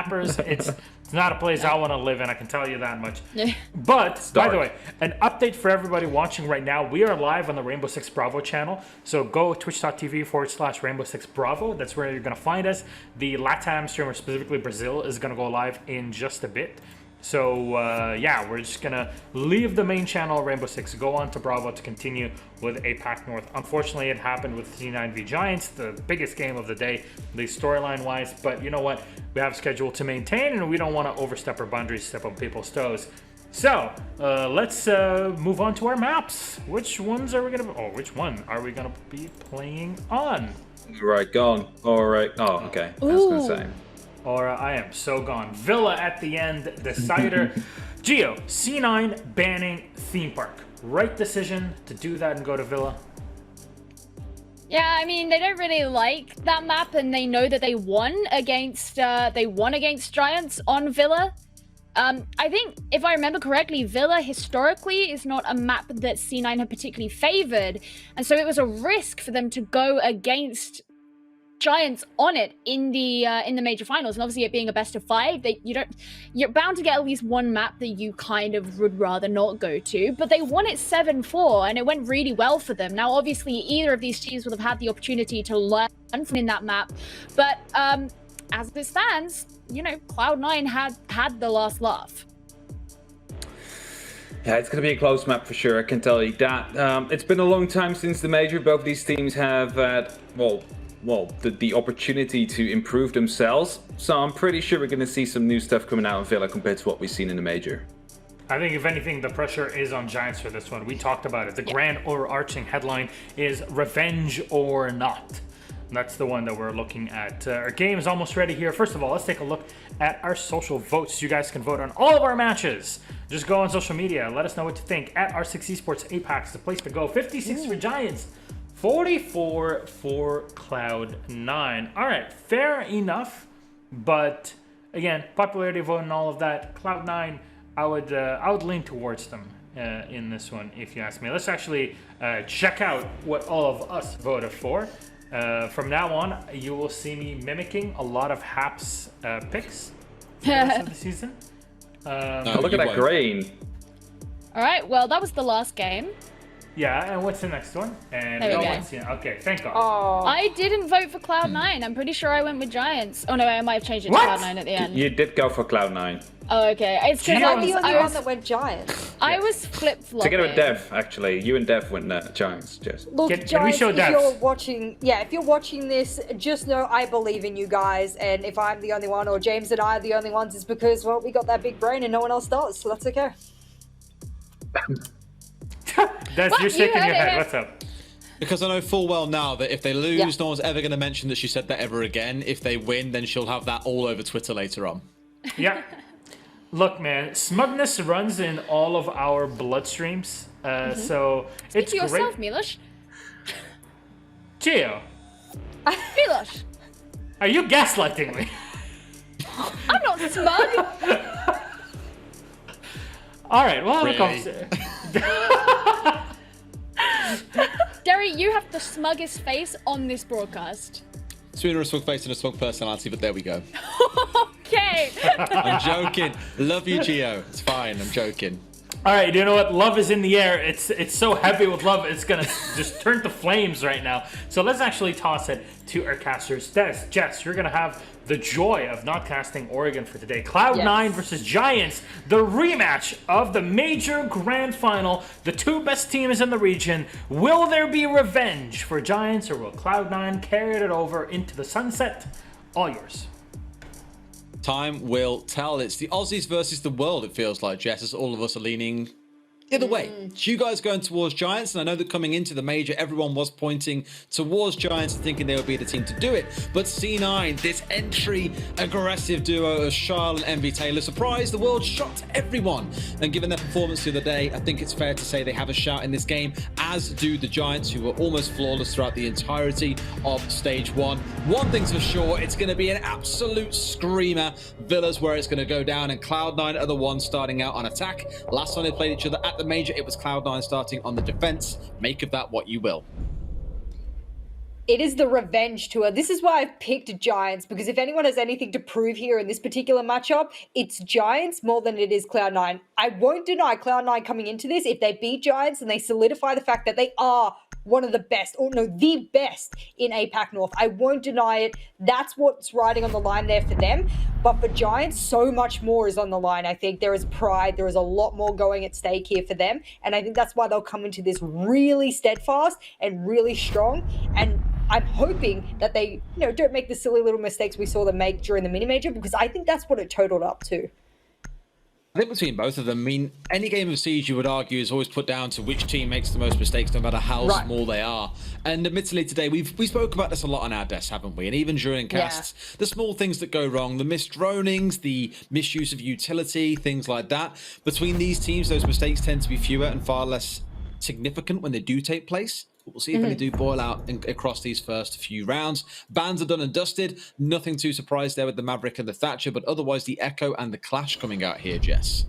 campers, it's not a place I want to live in, I can tell you that much. But, by the way, an update for everybody watching right now. We are live on the Rainbow Six Bravo channel. So go twitch.tv/Rainbow Six Bravo. That's where you're going to find us. The LATAM streamer, specifically Brazil, is going to go live in just a bit. So, yeah, we're just going to leave the main channel, Rainbow Six, go on to Bravo to continue with APAC North. Unfortunately, it happened with C9 v Giants, the biggest game of the day, the storyline-wise. But you know what? We have a schedule to maintain, and we don't want to overstep our boundaries, step on people's toes. So, let's move on to our maps. Which ones are we going to... Oh, which one are we going to be playing on? Right, gone. All right. Oh, okay. I was going to say. Or I am so gone. Villa at the end, decider. Geo, C9 banning theme park. Right decision to do that and go to Villa? Yeah, I mean, they don't really like that map, and they know that they won against Giants on Villa. I think, if I remember correctly, Villa historically is not a map that C9 have particularly favored, and so it was a risk for them to go against Giants on it in the major finals. And obviously, it being a best of 5, you're bound to get at least one map that you kind of would rather not go to. But they won it 7-4, and it went really well for them. Now, obviously, either of these teams would have had the opportunity to learn from in that map, but as it stands, you know, Cloud9 had the last laugh. Yeah, it's going to be a close map for sure, I can tell you that. It's been a long time since the major. Both these teams have had, well, the opportunity to improve themselves. So I'm pretty sure we're going to see some new stuff coming out of Villa compared to what we've seen in the major. I think, if anything, the pressure is on Giants for this one. We talked about it. The grand overarching headline is revenge or not. That's the one that we're looking at. Our game is almost ready here. First of all, let's take a look at our social votes. You guys can vote on all of our matches. Just go on social media. Let us know what you think. At R6 Esports APAC is the place to go. 56 for Giants. 44 for Cloud9. All right, fair enough. But again, popularity vote and all of that. Cloud9, I would lean towards them in this one, if you ask me. Let's actually check out what all of us voted for. From now on, you will see me mimicking a lot of Hap's picks for the rest of the season. Oh, look at that grain. All right, well, that was the last game. Yeah, and what's the next one? And there we go. Okay, thank God. Oh. I didn't vote for Cloud9. I'm pretty sure I went with Giants. Oh no, I might have changed it to Cloud9 at the end. You did go for Cloud9. Oh, okay. It's because I'm the only one that went Giants. I was flip-flopping. Together with Dev, actually. You and Dev went Giants, Jess. Look, can we show Dev? If you're watching this, just know I believe in you guys. And if I'm the only one, or James and I are the only ones, it's because, well, we got that big brain and no one else does. So that's okay. You're shaking your head. What's up? Because I know full well now that if they lose, no one's ever going to mention that she said that ever again. If they win, then she'll have that all over Twitter later on. Yeah. Look, man, smugness runs in all of our bloodstreams. So it's Speak to great. yourself, Milosh. Gio. Milosh. Are you gaslighting me? I'm not smug. All right, well, Really? Derry, you have the smuggest face on this broadcast. Between a smug face and a smug personality, but there we go. Okay. I'm joking. Love you, Gio. It's fine. I'm joking. All right, you know what? Love is in the air. It's so heavy with love, it's gonna just turn to flames right now. So let's actually toss it to our casters. Jess, you're gonna have the joy of not casting Oregon for today. Cloud9 versus Giants, the rematch of the major grand final. The two best teams in the region. Will there be revenge for Giants, or will Cloud9 carry it over into the sunset? All yours. Time will tell. It's the Aussies versus the world, it feels like, Jess, as all of us are leaning the other way. It's you guys going towards Giants, and I know that coming into the major, everyone was pointing towards Giants and thinking they would be the team to do it. But C9, this entry aggressive duo of Charles and MV Taylor, surprised the world, shocked everyone. And given their performance the other day, I think it's fair to say they have a shout in this game, as do the Giants, who were almost flawless throughout the entirety of stage one. One thing's for sure, it's going to be an absolute screamer. Villa's where it's going to go down, and Cloud9 are the ones starting out on attack. Last time they played each other at the major, it was Cloud9 starting on the defense. Make of that what you will. It is the revenge tour. This is why I've picked Giants, because if anyone has anything to prove here in this particular matchup, it's Giants more than it is Cloud9. I won't deny Cloud9 coming into this. If they beat Giants and they solidify the fact that they are one of the best, or no, the best in APAC North, I won't deny it. That's what's riding on the line there for them. But for Giants, so much more is on the line. I think there is pride. There is a lot more going at stake here for them. And I think that's why they'll come into this really steadfast and really strong. And I'm hoping that they, don't make the silly little mistakes we saw them make during the mini major, because I think that's what it totaled up to. I think between both of them, I mean, any game of Siege, you would argue, is always put down to which team makes the most mistakes, no matter how small they are. And admittedly, today, we spoke about this a lot on our desk, haven't we? And even during casts, the small things that go wrong, the missed dronings, the misuse of utility, things like that. Between these teams, those mistakes tend to be fewer and far less significant when they do take place. We'll see if any do boil out across these first few rounds. Bans are done and dusted. Nothing too surprised there with the Maverick and the Thatcher, but otherwise the Echo and the Clash coming out here, Jess.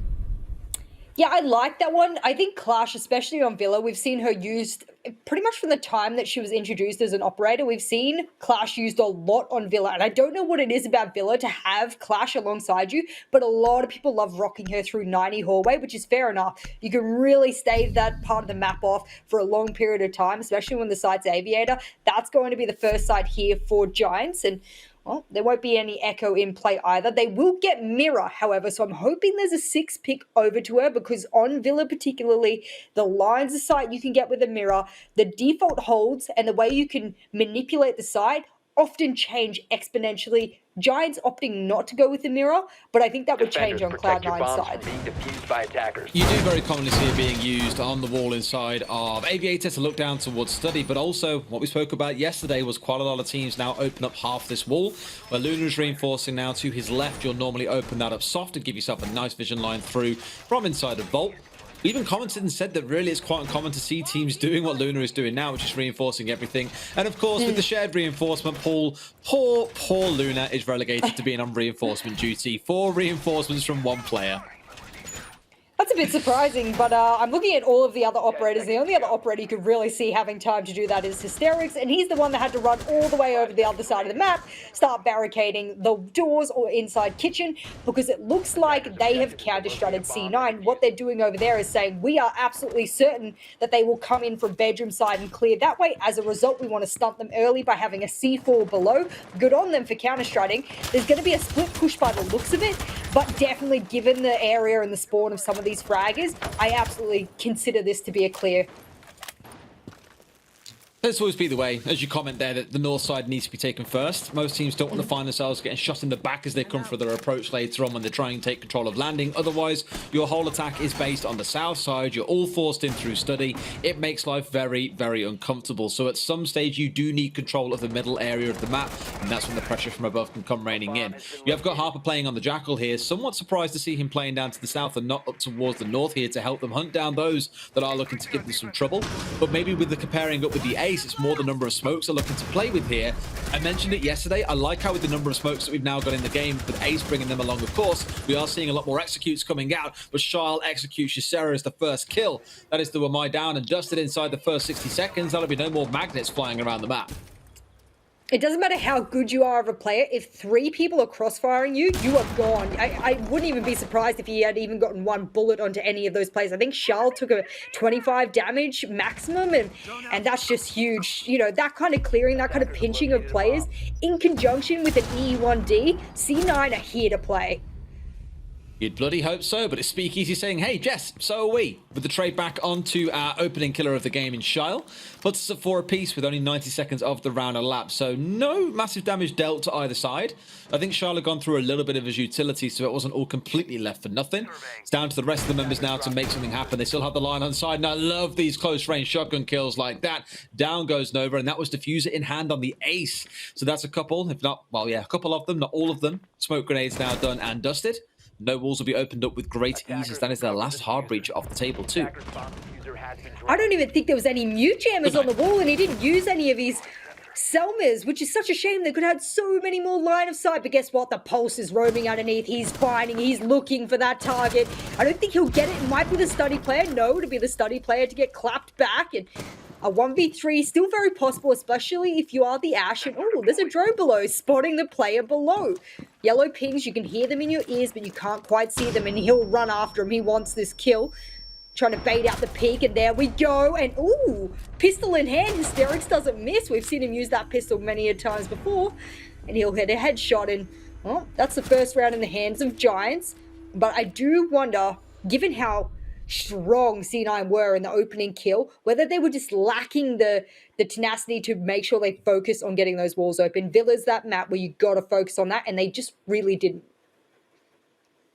Yeah, I like that one. I think Clash, especially on Villa, we've seen her used pretty much from the time that she was introduced as an operator. We've seen Clash used a lot on Villa, and I don't know what it is about Villa to have Clash alongside you, but a lot of people love rocking her through 90 hallway, which is fair enough. You can really stave that part of the map off for a long period of time, especially when the site's Aviator. That's going to be the first site here for Giants, and well, there won't be any Echo in play either. They will get Mirror, however, so I'm hoping there's a 6 pick over to her, because on Villa particularly, the lines of sight you can get with a Mirror, the default holds, and the way you can manipulate the site often change exponentially. Giants opting not to go with the Mirror, but I think that would change on Cloud9's side. You do very commonly see it being used on the wall inside of Aviator to look down towards Study, but also what we spoke about yesterday was quite a lot of teams now open up half this wall, where Luna's reinforcing now to his left. You'll normally open that up soft and give yourself a nice vision line through from inside of Vault. We even commented and said that really it's quite uncommon to see teams doing what Luna is doing now, which is reinforcing everything. And of course, with the shared reinforcement pool, poor Luna is relegated to being on reinforcement duty. 4 reinforcements from 1 player. That's a bit surprising, but I'm looking at all of the other operators. The only other operator you could really see having time to do that is Hysterics, and he's the one that had to run all the way over the other side of the map, start barricading the doors or inside kitchen, because it looks like they have counter-stratted C9. What they're doing over there is saying, we are absolutely certain that they will come in from bedroom side and clear that way. As a result, we want to stunt them early by having a C4 below. Good on them for counter-stratting. There's going to be a split push by the looks of it, but definitely given the area and the spawn of some of these fraggers, I absolutely consider this to be a clear. Let's always be the way, as you comment there, that the north side needs to be taken first. Most teams don't want to find themselves getting shot in the back as they come for their approach later on when they're trying to take control of landing. Otherwise, your whole attack is based on the south side. You're all forced in through Study. It makes life very, very uncomfortable. So at some stage, you do need control of the middle area of the map, and that's when the pressure from above can come raining in. You have got Harper playing on the Jackal here. Somewhat surprised to see him playing down to the south and not up towards the north here to help them hunt down those that are looking to give them some trouble. But maybe with the comparing up with the Ace, it's more the number of smokes they're looking to play with here. I mentioned it yesterday. I like how with the number of smokes that we've now got in the game, with Ace bringing them along, of course, we are seeing a lot more executes coming out, but Charles executes Shisera as the first kill. That is the Am I down and dusted inside the first 60 seconds. That'll be no more magnets flying around the map. It doesn't matter how good you are of a player. If 3 people are crossfiring you, you are gone. I wouldn't even be surprised if he had even gotten 1 bullet onto any of those players. I think Charles took a 25 damage maximum, and that's just huge. You know, that kind of clearing, that kind of pinching of players, in conjunction with an E1D, C9 are here to play. You'd bloody hope so, but it's Speakeasy saying, hey, Jess, so are we. With the trade back onto our opening killer of the game in Shile. Puts us at 4 apiece with only 90 seconds of the round elapsed. So no massive damage dealt to either side. I think Shile had gone through a little bit of his utility, so it wasn't all completely left for nothing. It's down to the rest of the members now to make something happen. They still have the line on side, and I love these close-range shotgun kills like that. Down goes Nova, and that was Diffuser in hand on the Ace. So that's a couple, if not, well, yeah, a couple of them, not all of them. Smoke grenades now done and dusted. No walls will be opened up with great ease, as that is their last hard breach off the table too. I don't even think there was any mute jammers on the wall, and he didn't use any of his Selmas, which is such a shame. They could have had so many more line of sight, but guess what? The Pulse is roaming underneath. He's finding, he's looking for that target. I don't think he'll get it. It might be the Study player. No, to be the Study player to get clapped back, and A 1v3 is still very possible, especially if you are the Ashe. And oh, there's a drone below, spotting the player below. Yellow pings, you can hear them in your ears, but you can't quite see them, and he'll run after him. He wants this kill. Trying to bait out the peak, and there we go. And ooh, pistol in hand, Hysterics doesn't miss. We've seen him use that pistol many a times before. And he'll hit a headshot, and well, that's the first round in the hands of Giants. But I do wonder, given how strong C9 were in the opening kill, whether they were just lacking the tenacity to make sure they focus on getting those walls open. Villa's that map where you got to focus on that, and they just really didn't.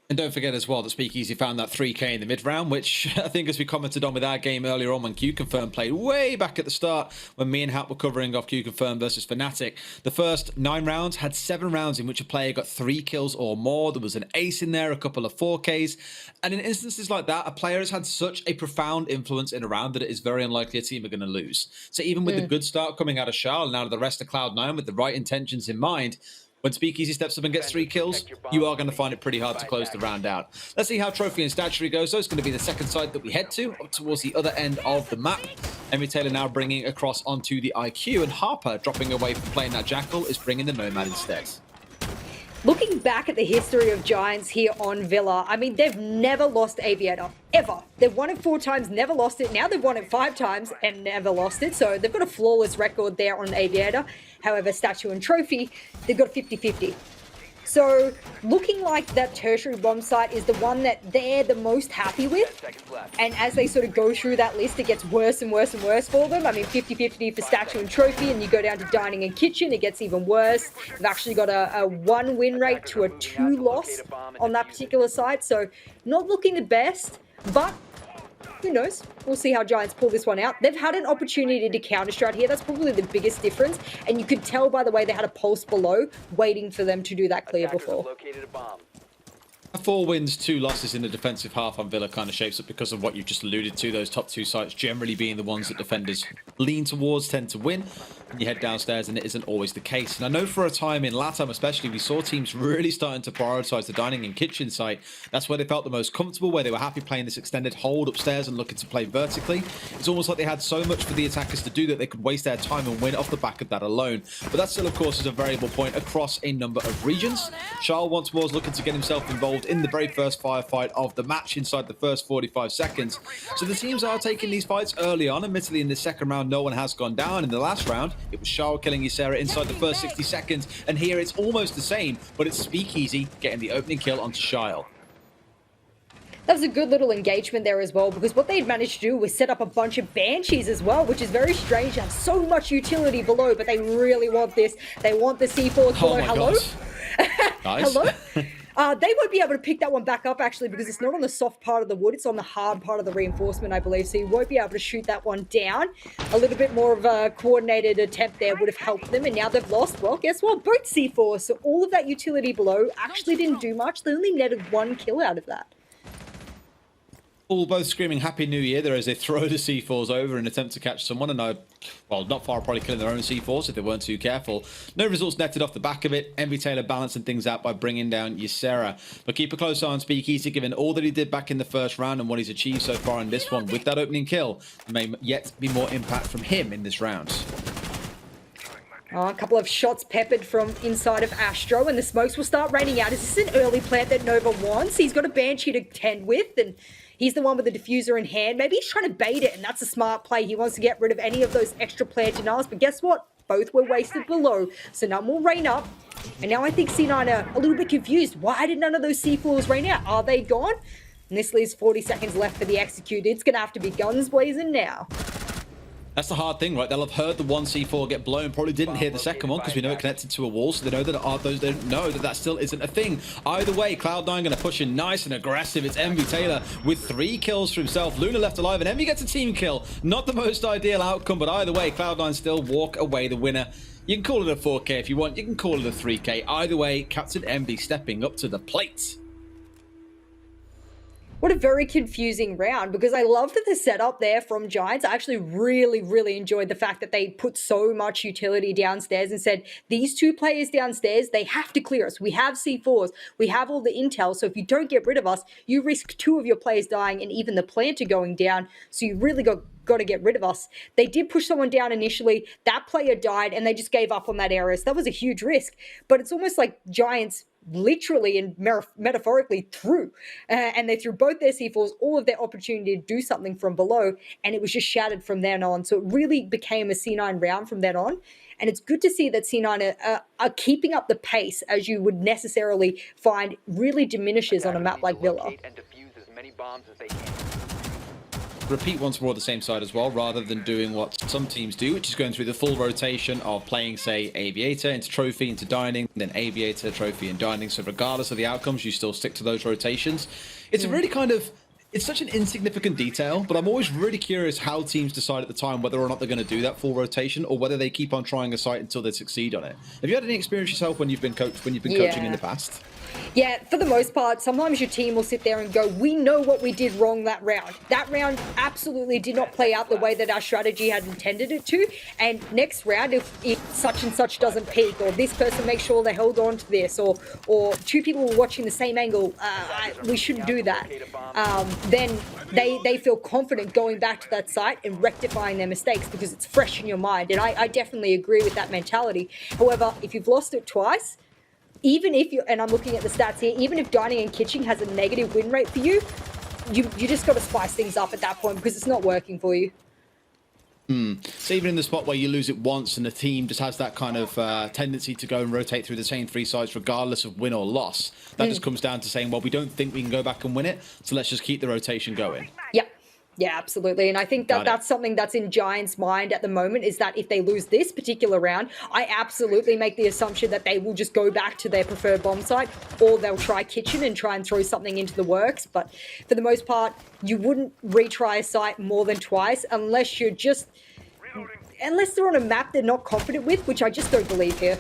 And don't forget as well that Speakeasy found that 3k in the mid round, which I think, as we commented on with our game earlier on when Q-Confirm played way back at the start, when me and Hap were covering off Q-Confirm versus Fnatic, the first 9 rounds had 7 rounds in which a player got 3 kills or more. There was an ace in there, a couple of 4Ks. And in instances like that, a player has had such a profound influence in a round that it is very unlikely a team are going to lose. So even with the good start coming out of Charles and out of the rest of Cloud9 with the right intentions in mind, when Speakeasy steps up and gets 3 kills, you are going to find it pretty hard to close the round out. Let's see how Trophy and Statuary goes. So it's going to be the second side that we head to, up towards the other end of the map. Emmy Taylor now bringing across onto the IQ, and Harper, dropping away from playing that Jackal, is bringing the Nomad instead. Looking back at the history of Giants here on Villa, I mean, they've never lost Aviator, ever. They've won it 4 times, never lost it. Now they've won it 5 times and never lost it. So they've got a flawless record there on Aviator. However, Statue and Trophy, they've got 50-50. So looking like that tertiary bomb site is the one that they're the most happy with. And as they sort of go through that list, it gets worse and worse and worse for them. I mean, 50-50 for Statue and Trophy, and you go down to Dining and Kitchen, it gets even worse. They've actually got a 1 win rate to a 2 loss on that particular site. So not looking the best, but who knows? We'll see how Giants pull this one out. They've had an opportunity to counter-strat here. That's probably the biggest difference. And you could tell by the way they had a pulse below, waiting for them to do that clear before. 4 wins, 2 losses in the defensive half on Villa kind of shapes up because of what you've just alluded to. Those top 2 sites generally being the ones that defenders lean towards, tend to win. And you head downstairs and it isn't always the case. And I know for a time in LATAM especially, we saw teams really starting to prioritize the Dining and Kitchen site. That's where they felt the most comfortable, where they were happy playing this extended hold upstairs and looking to play vertically. It's almost like they had so much for the attackers to do that they could waste their time and win off the back of that alone. But that still, of course, is a variable point across a number of regions. Charles once more is looking to get himself involved in the very first firefight of the match inside the first 45 seconds. So the teams are taking these fights early on. Admittedly, in the second round, no one has gone down. In the last round, it was Charles killing Ysera inside the first 60 seconds. And here it's almost the same, but it's Speakeasy getting the opening kill onto Charles. That was a good little engagement there as well, because what they'd managed to do was set up a bunch of Banshees as well, which is very strange. They have so much utility below, but they really want this. They want the C4s below. Hello? Nice. Hello? They won't be able to pick that one back up, actually, because it's not on the soft part of the wood. It's on the hard part of the reinforcement, I believe. So you won't be able to shoot that one down. A little bit more of a coordinated attempt there would have helped them. And now they've lost. Well, guess what? Both C4s. So all of that utility below actually didn't do much. They only netted 1 kill out of that. All both screaming Happy New Year there as they throw the C4s over in an attempt to catch someone, and well, not far, probably killing their own C4s if they weren't too careful. No results netted off the back of it. Envy Taylor balancing things out by bringing down Ysera. But keep a close eye on Speakeasy, given all that he did back in the first round and what he's achieved so far in this one with that opening kill. There may yet be more impact from him in this round. Oh, a couple of shots peppered from inside of Astro, and the smokes will start raining out. Is this an early plant that Nova wants? He's got a Banshee to tend with, and he's the one with the diffuser in hand. Maybe he's trying to bait it, and that's a smart play. He wants to get rid of any of those extra plant denials, but guess what? Both were wasted below, so none will rain up. And now I think C9 are a little bit confused. Why did none of those C4s rain out? Are they gone? And this leaves 40 seconds left for the execute. It's going to have to be guns blazing now. That's the hard thing, right? They'll have heard the one C4 get blown, probably didn't hear the second one because we know it connected to a wall, so they know that they don't know that still isn't a thing. Either way, Cloud9 going to push in nice and aggressive. It's Envy Taylor with 3 kills for himself. Luna left alive, and Envy gets a team kill. Not the most ideal outcome, but either way, Cloud9 still walk away the winner. You can call it a 4K if you want. You can call it a 3K. Either way, Captain Envy stepping up to the plate. What a very confusing round, because I loved the setup there from Giants. I actually really enjoyed the fact that they put so much utility downstairs and said, these two players downstairs, they have to clear us. We have C4s, we have all the intel, so if you don't get rid of us, you risk 2 of your players dying and even the planter going down, so you really got to get rid of us. They did push someone down initially, that player died, and they just gave up on that area, so that was a huge risk. But it's almost like Giants literally and metaphorically threw, and they threw both their C4s, all of their opportunity to do something from below, and it was just shattered from then on. So it really became a C9 round from then on, and it's good to see that C9 are keeping up the pace, as you would necessarily find really diminishes on a map like Villa. Repeat once more the same side as well, rather than doing what some teams do, which is going through the full rotation of playing, say, Aviator into Trophy into Dining, then Aviator, Trophy, and Dining. So regardless of the outcomes, you still stick to those rotations. It's a really kind of... It's such an insignificant detail, but I'm always really curious how teams decide at the time whether or not they're going to do that full rotation, or whether they keep on trying a site until they succeed on it. Have you had any experience yourself when you've been coaching in the past? Yeah, for the most part, sometimes your team will sit there and go, we know what we did wrong that round. That round absolutely did not play out the way that our strategy had intended it to. And next round, if such and such doesn't peak, or this person makes sure they hold on to this, or 2 people were watching the same angle, we shouldn't do that. Then they feel confident going back to that site and rectifying their mistakes because it's fresh in your mind. And I definitely agree with that mentality. However, if you've lost it twice, even if you, and I'm looking at the stats here, even if Dining and Kitchen has a negative win rate for you, you just got to spice things up at that point because it's not working for you. So even in the spot where you lose it once and the team just has that kind of tendency to go and rotate through the same 3 sides regardless of win or loss, that just comes down to saying, well, we don't think we can go back and win it, so let's just keep the rotation going. Yeah, absolutely. And I think that that's something that's in Giants' mind at the moment, is that if they lose this particular round, I absolutely make the assumption that they will just go back to their preferred bomb site, or they'll try Kitchen and try and throw something into the works. But for the most part, you wouldn't retry a site more than twice unless they're on a map they're not confident with, which I just don't believe here.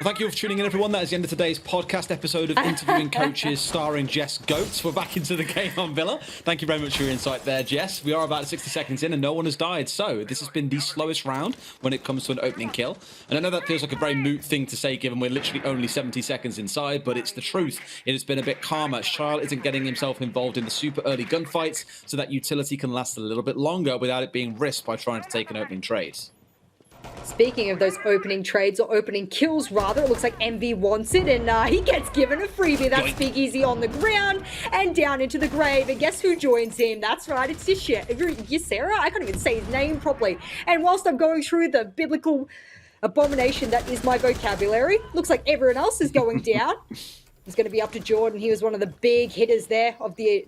Thank you for tuning in, everyone. That is the end of today's podcast episode of Interviewing Coaches starring Jess Goats. We're back into the game on Villa. Thank you very much for your insight there, Jess. We are about 60 seconds in and no one has died. So this has been the slowest round when it comes to an opening kill. And I know that feels like a very moot thing to say given we're literally only 70 seconds inside, but it's the truth. It has been a bit calmer. Charles isn't getting himself involved in the super early gunfights, so that utility can last a little bit longer without it being risked by trying to take an opening trade. Speaking of those opening trades, or opening kills rather, it looks like MV wants it, and he gets given a freebie. That's Speakeasy on the ground and down into the grave. And guess who joins him? That's right, it's Ysera. I can't even say his name properly. And whilst I'm going through the biblical abomination that is my vocabulary, looks like everyone else is going down. It's going to be up to Jordan. He was one of the big hitters there of the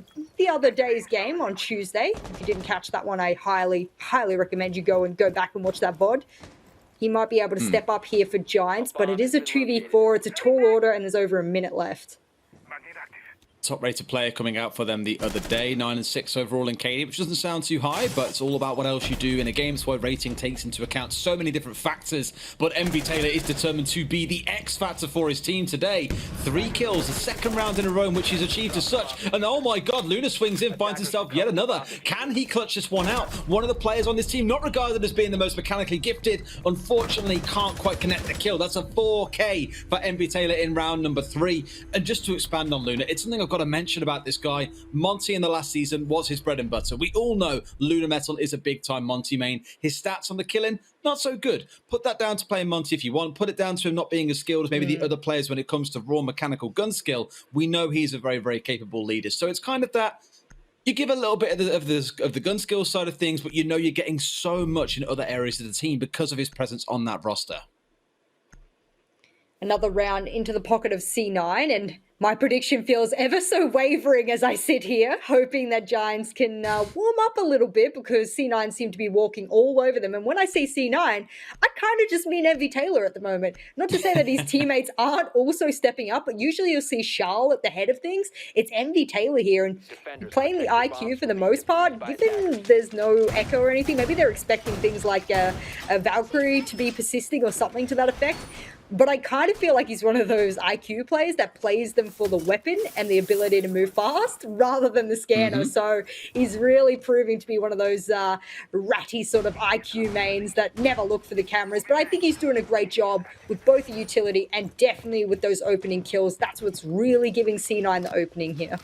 other day's game on Tuesday. If you didn't catch that one, I highly recommend you go back and watch that VOD. He might be able to step up here for Giants, but it is a 2v4. It's a tall order, and there's over a minute left. Top-rated player coming out for them the other day, 9 and 6 overall in KD, which doesn't sound too high, but it's all about what else you do in a game. So rating takes into account so many different factors, but MV Taylor is determined to be the X factor for his team today. 3 kills, the second round in a row in which he's achieved as such, and oh my god, Luna swings in, finds himself yet another. Can he clutch this one out? One of the players on this team, not regarded as being the most mechanically gifted, unfortunately can't quite connect the kill. That's a 4K for MV Taylor in round number 3. And just to expand on Luna, it's something I've got to mention about this guy. Monty in the last season was his bread and butter. We all know Luna Metal is a big time Monty main. His stats on the killing, not so good. Put that down to playing Monty if you want. Put it down to him not being as skilled as maybe the other players when it comes to raw mechanical gun skill. We know he's a very, very capable leader. So it's kind of that, you give a little bit of the gun skill side of things, but you know you're getting so much in other areas of the team because of his presence on that roster. Another round into the pocket of C9, and my prediction feels ever so wavering as I sit here, hoping that Giants can warm up a little bit, because C9 seem to be walking all over them. And when I say C9, I kind of just mean MV Taylor at the moment. Not to say that his teammates aren't also stepping up, but usually you'll see Charles at the head of things. It's MV Taylor here, and playing the IQ for the most part, given there's no echo or anything, maybe they're expecting things like a Valkyrie to be persisting or something to that effect. but I kind of feel like he's one of those IQ players that plays them for the weapon and the ability to move fast rather than the scanner. So he's really proving to be one of those ratty sort of IQ mains that never look for the cameras. But I think he's doing a great job with both the utility and definitely with those opening kills. That's what's really giving C9 the opening here.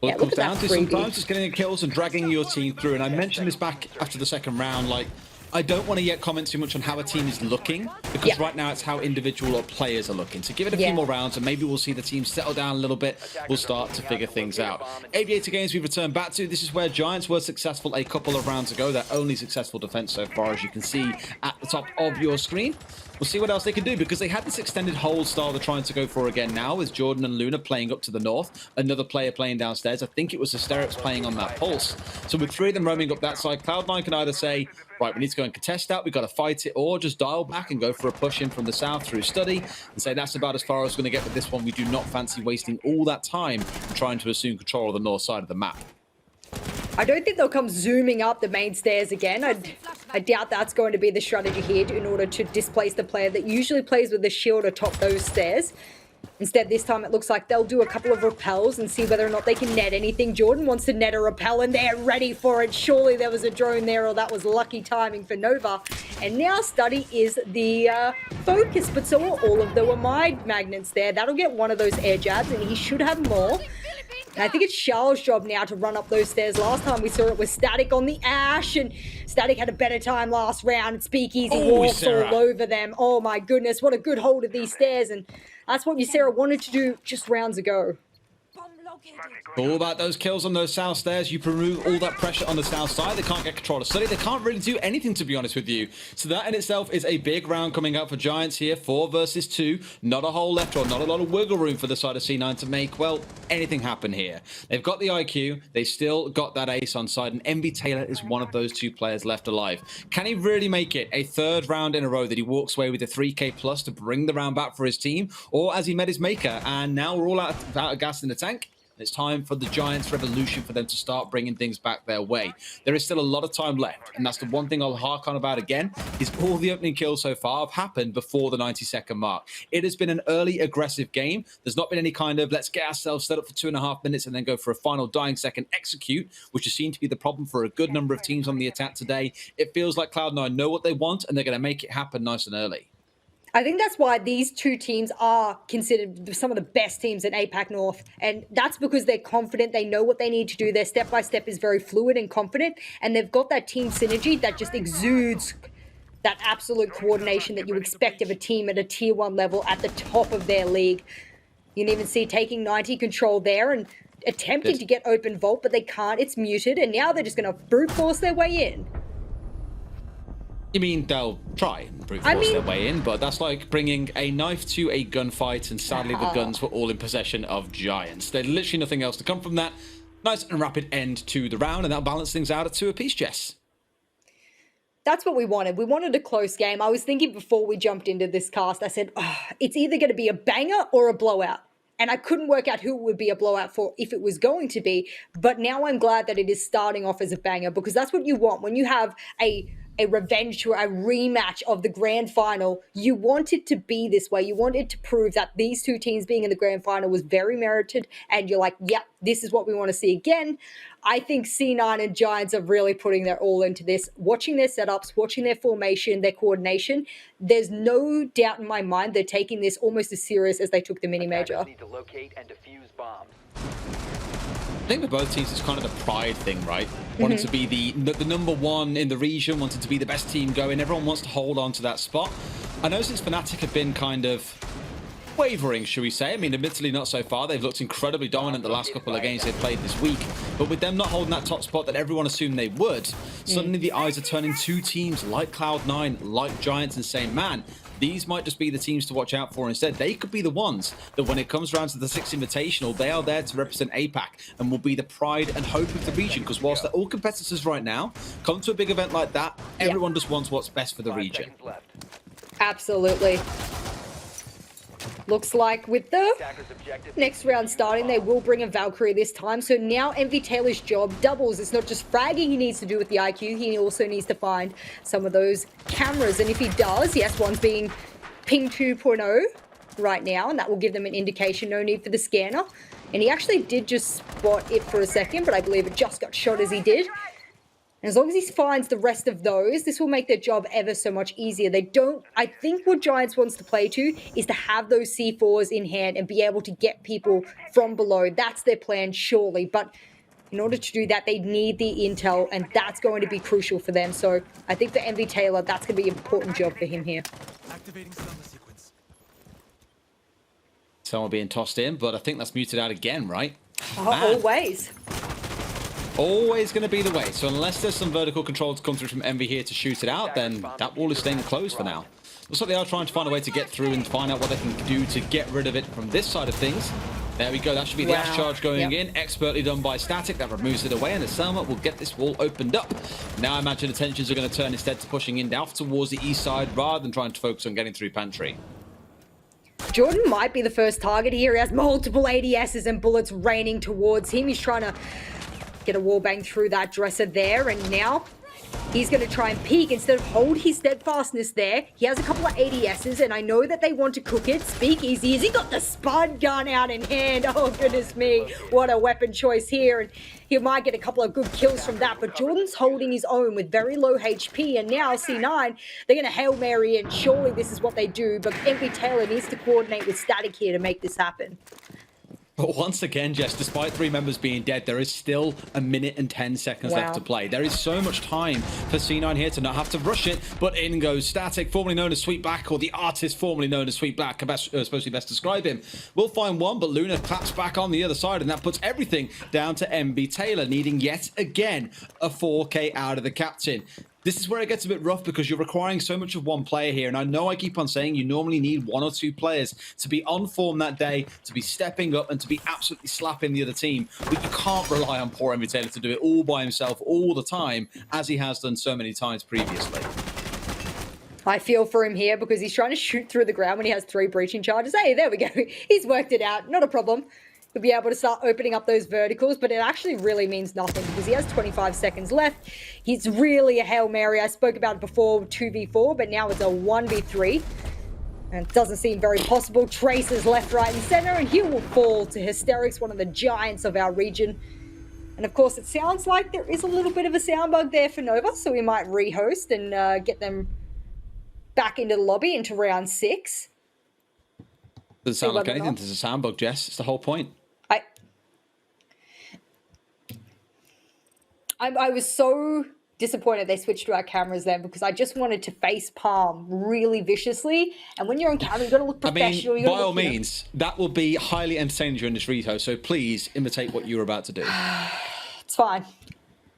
Well, Yeah, it comes look at down that to freebie. sometimes just getting the kills and dragging your team through. And I mentioned this back after the second round, like, I don't want to yet comment too much on how a team is looking, because right now it's how individual or players are looking. So give it a few more rounds and maybe we'll see the team settle down a little bit. We'll start to figure things out. Aviator games we've returned back to. This is where Giants were successful a couple of rounds ago. Their only successful defense so far, as you can see at the top of your screen. We'll see what else they can do, because they had this extended hold style they're trying to go for again now, with Jordan and Luna playing up to the north, another player playing downstairs. I think it was Hysterics playing on that pulse. So with three of them roaming up that side, Cloud9 can either say, right, we need to go and contest that, we've got to fight it, or just dial back and go for a push in from the south through study and say that's about as far as we're going to get with this one. We do not fancy wasting all that time trying to assume control of the north side of the map. I don't think they'll come zooming up the main stairs again. I doubt that's going to be the strategy here in order to displace the player that usually plays with the shield atop those stairs. Instead, this time it looks like they'll do a couple of repels and see whether or not they can net anything. Jordan wants to net a repel and they're ready for it. Surely there was a drone there, or that was lucky timing for Nova. And now Study is the focus, but so are all of the Wamide magnets there. That'll get one of those air jabs, and he should have more. And I think it's Charles' job now to run up those stairs. Last time we saw it was Static on the Ash, and Static had a better time last round. And Speakeasy walks all over them. Oh my goodness, what a good hold of these stairs. And that's what Ysera wanted to do just rounds ago. All about those kills on those south stairs. You remove all that pressure on the south side. They can't get control of Study. They can't really do anything, to be honest with you. So that in itself is a big round coming out for Giants here. 4 versus 2. Not a hole left, or not a lot of wiggle room for the side of C9 to make, well, anything happen here. They've got the IQ. They still got that ace on side. And MB Taylor is one of those 2 players left alive. Can he really make it a 3rd round in a row that he walks away with a 3K plus to bring the round back for his team? Or as he met his maker, and now we're all out of gas in the tank? It's time for the Giants revolution for them to start bringing things back their way. There is still a lot of time left, and that's the one thing I'll hark on about again, is all the opening kills so far have happened before the 90-second mark. It has been an early aggressive game. There's not been any kind of let's get ourselves set up for 2.5 minutes and then go for a final dying second execute, which has seemed to be the problem for a good number of teams on the attack today. It feels like Cloud9 know what they want, and they're going to make it happen nice and early. I think that's why these 2 teams are considered some of the best teams in APAC North. And that's because they're confident. They know what they need to do. Their step-by-step is very fluid and confident. And they've got that team synergy that just exudes that absolute coordination that you expect of a team at a tier 1 level at the top of their league. You can even see taking 90 control there and attempting to get open vault, but they can't. It's muted. And now they're just going to brute force their way in. You mean they'll try and brute force their way in, but that's like bringing a knife to a gunfight, and sadly the guns were all in possession of Giants. There's literally nothing else to come from that. Nice and rapid end to the round, and that'll balance things out at 2 apiece, Jess. That's what we wanted. We wanted a close game. I was thinking before we jumped into this cast, I said, it's either going to be a banger or a blowout. And I couldn't work out who it would be a blowout for if it was going to be. But now I'm glad that it is starting off as a banger, because that's what you want. When you have a revenge tour, a rematch of the grand final, you want it to be this way. You want it to prove that these 2 teams being in the grand final was very merited, and you're like, yeah, this is what we want to see again. I think C9 and Giants are really putting their all into this, watching their setups, watching their formation, their coordination. There's no doubt in my mind they're taking this almost as serious as they took the mini-major. Need to locate and defuse bombs. I think with both teams, it's kind of the pride thing, right? Wanting to be the number 1 in the region, wanting to be the best team going. Everyone wants to hold on to that spot. I know since Fnatic have been kind of wavering, should we say. I mean, admittedly not so far. They've looked incredibly dominant the last couple of games they've played this week. But with them not holding that top spot that everyone assumed they would, suddenly the eyes are turning to teams like Cloud9, like Giants, and saying, man, these might just be the teams to watch out for instead. They could be the ones that when it comes around to the 6th Invitational, they are there to represent APAC and will be the pride and hope of the region. Because whilst they're all competitors right now, come to a big event like that, everyone just wants what's best for the region. Absolutely. Looks like with the next round starting, they will bring a Valkyrie this time. So now MV Taylor's job doubles. It's not just fragging he needs to do with the IQ. He also needs to find some of those cameras. And if he does, yes, one's being ping 2.0 right now, and that will give them an indication. No need for the scanner. And he actually did just spot it for a second, but I believe it just got shot as he did. And as long as he finds the rest of those, this will make their job ever so much easier. I think what Giants wants to play to is to have those C4s in hand and be able to get people from below. That's their plan, surely. But in order to do that, they need the intel, and that's going to be crucial for them. So I think for MV Taylor, that's going to be an important job for him here. Activating summer sequence. Someone being tossed in, but I think that's muted out again, right? Always. Always going to be the way. So unless there's some vertical control to come through from Envy here to shoot it out, then that wall is staying closed for now. Looks like they are trying to find a way to get through and find out what they can do to get rid of it from this side of things. There we go. That should be the Ash charge going in. Expertly done by Static. That removes it away, and the Selma will get this wall opened up. Now I imagine attentions are going to turn instead to pushing in down towards the east side rather than trying to focus on getting through Pantry. Jordan might be the first target here. He has multiple ADSs and bullets raining towards him. He's trying to get a wallbang through that dresser there, and now he's going to try and peek instead of hold his steadfastness there. He has a couple of ADSs, and I know that they want to cook it. Speakeasy, has he got the spud gun out in hand? Oh, goodness me. What a weapon choice here, and he might get a couple of good kills from that, but Jordan's holding his own with very low HP, and now C9, they're going to Hail Mary, and surely this is what they do, but MV Taylor needs to coordinate with Static here to make this happen. But once again, Jess, despite 3 members being dead, there is still 1 minute and 10 seconds left to play. There is so much time for C9 here to not have to rush it, but in goes Static, formerly known as Sweet Black, or the artist formerly known as Sweet Black, supposed to be best describe him. We'll find one, but Luna claps back on the other side, and that puts everything down to MB Taylor, needing yet again a 4K out of the captain. This is where it gets a bit rough because you're requiring so much of one player here. And I know I keep on saying you normally need 1 or 2 players to be on form that day, to be stepping up and to be absolutely slapping the other team. But you can't rely on poor MV Taylor to do it all by himself all the time, as he has done so many times previously. I feel for him here because he's trying to shoot through the ground when he has 3 breaching charges. Hey, there we go. He's worked it out. Not a problem. He'll be able to start opening up those verticals, but it actually really means nothing because he has 25 seconds left. He's really a Hail Mary. I spoke about it before, 2v4, but now it's a 1v3. And it doesn't seem very possible. Traces left, right, and center, and he will fall to Hysterics, one of the giants of our region. And of course, it sounds like there is a little bit of a sound bug there for Nova, so we might rehost and get them back into the lobby into round 6. Doesn't sound like anything. There's a sound bug, Jess. It's the whole point. I was so disappointed they switched to our cameras then because I just wanted to face palm really viciously. And when you're on camera, you've got to look professional. I mean, by all means, that will be highly entertaining during this reto. So please imitate what you're about to do. It's fine.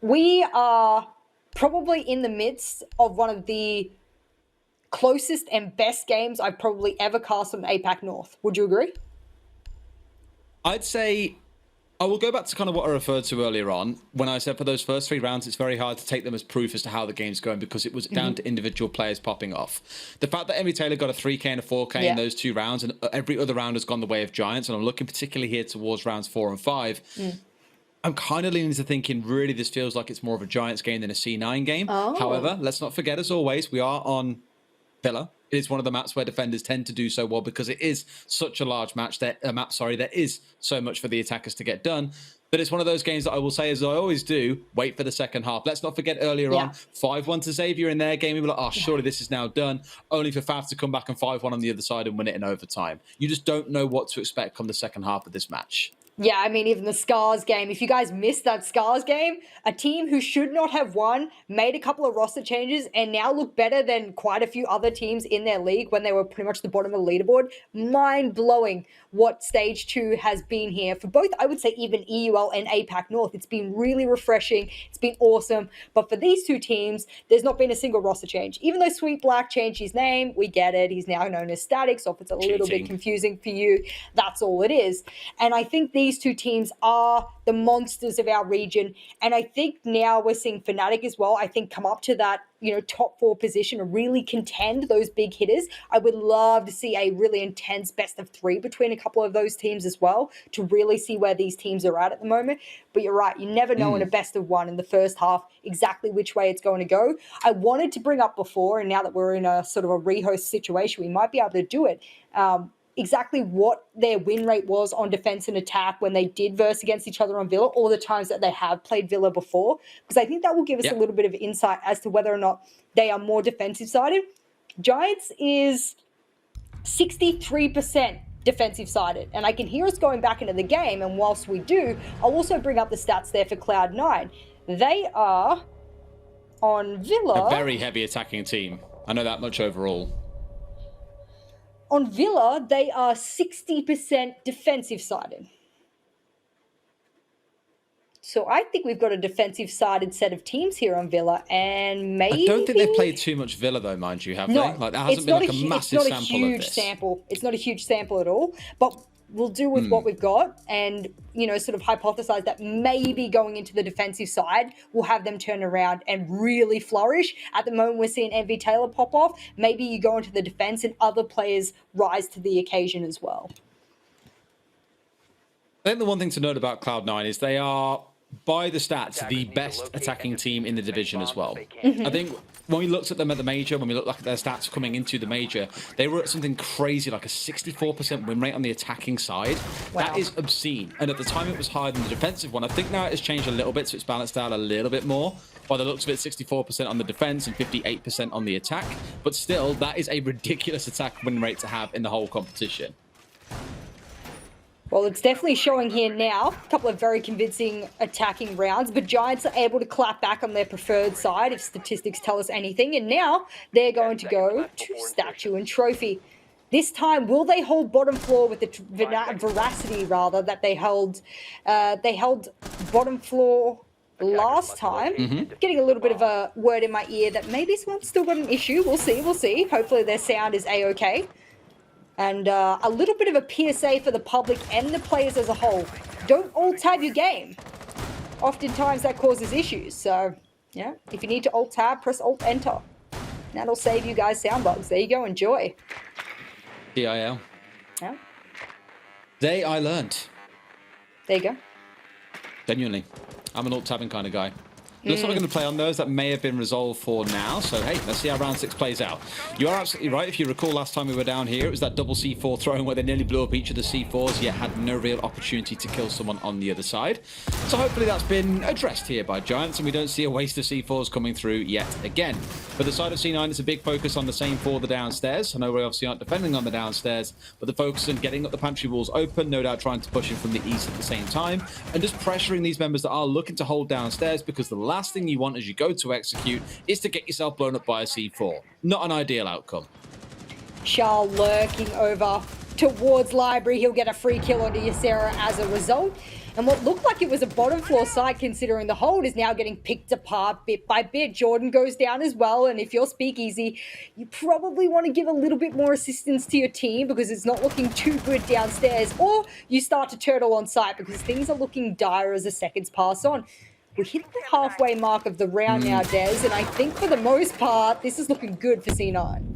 We are probably in the midst of one of the closest and best games I've probably ever cast on APAC North. Would you agree? I'd say I will go back to kind of what I referred to earlier on when I said for those first 3 rounds, it's very hard to take them as proof as to how the game's going because it was down to individual players popping off. The fact that MV Taylor got a 3K and a 4K in those 2 rounds and every other round has gone the way of Giants, and I'm looking particularly here towards rounds 4 and 5, I'm kind of leaning to thinking really this feels like it's more of a Giants game than a C9 game. However, let's not forget, as always, we are on Villa. It is one of the maps where defenders tend to do so well because it is such a large match. There is so much for the attackers to get done. But it's one of those games that I will say, as I always do, wait for the second half. Let's not forget earlier on, 5-1 to Xavier in their game. We were like, oh, surely this is now done. Only for Fav to come back and 5-1 on the other side and win it in overtime. You just don't know what to expect come the second half of this match. Yeah, I mean, even the Scars game, if you guys missed that Scars game, a team who should not have won made a couple of roster changes and now look better than quite a few other teams in their league when they were pretty much the bottom of the leaderboard. Mind-blowing what Stage 2 has been here for both, I would say, even EUL and APAC North. It's been really refreshing. It's been awesome. But for these 2 teams, there's not been a single roster change. Even though Sweet Black changed his name, we get it. He's now known as Static, so if it's a little bit confusing for you, that's all it is. And I think these these two teams are the monsters of our region. And I think now we're seeing Fnatic as well, I think, come up to that, top 4 position and really contend those big hitters. I would love to see a really intense best of 3 between a couple of those teams as well to really see where these teams are at the moment. But you're right, you never know in a best of 1 in the first half exactly which way it's going to go. I wanted to bring up before, and now that we're in a sort of a rehost situation, we might be able to do it. Exactly what their win rate was on defense and attack when they did verse against each other on Villa, or the times that they have played Villa before, because I think that will give us a little bit of insight as to whether or not they are more defensive sided. Giants is 63% defensive sided, and I can hear us going back into the game, and whilst we do, I'll also bring up the stats there for Cloud9. They are on Villa. A very heavy attacking team. I know that much overall. On Villa, they are 60% defensive-sided. So I think we've got a defensive-sided set of teams here on Villa, and maybe... I don't think they've played too much Villa, though, mind you, have they? Like, that hasn't been like a massive sample of this. It's not a huge sample. It's not a huge sample at all, but we'll do with what we've got and, sort of hypothesize that maybe going into the defensive side will have them turn around and really flourish. At the moment, we're seeing MV Taylor pop off. Maybe you go into the defense and other players rise to the occasion as well. I think the one thing to note about Cloud9 is they are, by the stats, the best attacking team in the division as well. I think when we looked at them at the major, when we looked at their stats coming into the major, they were at something crazy like a 64% win rate on the attacking side. Wow. That is obscene. And at the time, it was higher than the defensive one. I think now it has changed a little bit, so it's balanced out a little bit more. By the looks of it, 64% on the defense and 58% on the attack. But still, that is a ridiculous attack win rate to have in the whole competition. Well, it's definitely showing here now. A couple of very convincing attacking rounds, but Giants are able to clap back on their preferred side if statistics tell us anything. And now they're going to go to statue and trophy. This time, will they hold bottom floor with the veracity, rather, that they held bottom floor last time? Getting a little bit of a word in my ear that maybe someone's still got an issue. We'll see. Hopefully their sound is A-okay. And a little bit of a PSA for the public and the players as a whole. Don't alt-tab your game. Oftentimes that causes issues. So, yeah, if you need to alt-tab, press alt-enter. That'll save you guys sound bugs. There you go, enjoy. DIL. Yeah. Day I learned. There you go. Genuinely. I'm an alt-tabbing kind of guy. Looks like we're going to play on those that may have been resolved for now. So, hey, let's see how round 6 plays out. You are absolutely right. If you recall last time we were down here, it was that double C4 throwing where they nearly blew up each of the C4s, yet had no real opportunity to kill someone on the other side. So hopefully that's been addressed here by Giants, and we don't see a waste of C4s coming through yet again. For the side of C9, it's a big focus on the same for the downstairs. I know we obviously aren't defending on the downstairs, but the focus on getting up the pantry walls open, no doubt trying to push in from the east at the same time, and just pressuring these members that are looking to hold downstairs, because the last thing you want as you go to execute is to get yourself blown up by a C4. Not an ideal outcome. Charles lurking over towards Library. He'll get a free kill onto Ysera as a result. And what looked like it was a bottom floor side considering the hold is now getting picked apart bit by bit. Jordan goes down as well, and if you're Speakeasy, you probably want to give a little bit more assistance to your team because it's not looking too good downstairs, or you start to turtle on site because things are looking dire as the seconds pass on. We hit the halfway mark of the round now, Des, and I think for the most part, this is looking good for C9.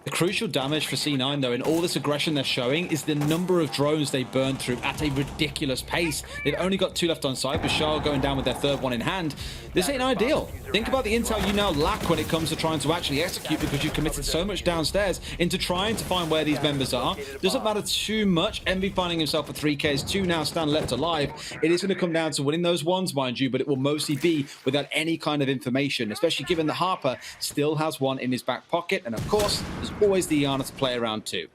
The crucial damage for C9, though, in all this aggression they're showing, is the number of drones they burn through at a ridiculous pace. They've only got 2 left on site, with Charles going down with their 3rd one in hand. This ain't ideal. Think about the intel you now lack when it comes to trying to actually execute, because you've committed so much downstairs into trying to find where these members are. Doesn't matter too much. Envy finding himself with 3 Ks, 2 now stand left alive. It is going to come down to winning those ones, mind you, but it will mostly be without any kind of information, especially given that Harper still has 1 in his back pocket, and of course, there's always the Iana to play around too.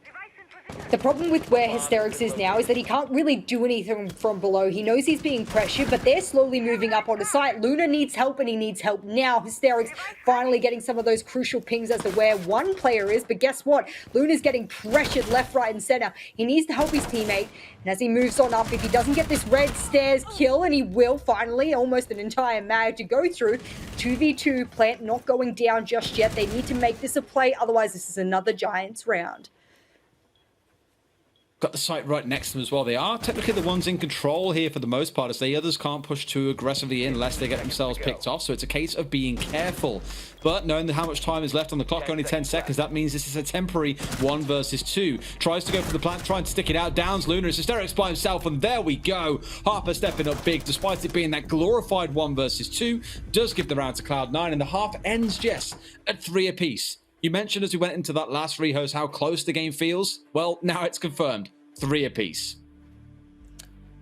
The problem with where Hysterics is now is that he can't really do anything from below. He knows he's being pressured, but they're slowly moving up onto site. Luna needs help, and he needs help now. Hysterics finally getting some of those crucial pings as to where one player is, but guess what? Luna's getting pressured left, right, and center. He needs to help his teammate, and as he moves on up, if he doesn't get this red stairs kill, and he will finally, almost an entire mag to go through, 2v2, Plant not going down just yet. They need to make this a play, otherwise this is another Giants round. got the site right next to them as well. They are technically the ones in control here for the most part, as the others can't push too aggressively in unless they get themselves picked off. So it's a case of being careful. But knowing how much time is left on the clock, only 10 seconds, that means this is a temporary 1 versus 2. Tries to go for the plant, trying to stick it out. Downs Luna. It's Hysterics by himself, and there we go. Harper stepping up big, despite it being that glorified 1 versus 2. Does give the round to Cloud9, and the half ends, Jess, at 3 apiece. You mentioned as we went into that last rehost how close the game feels. Well, now it's confirmed. 3 apiece.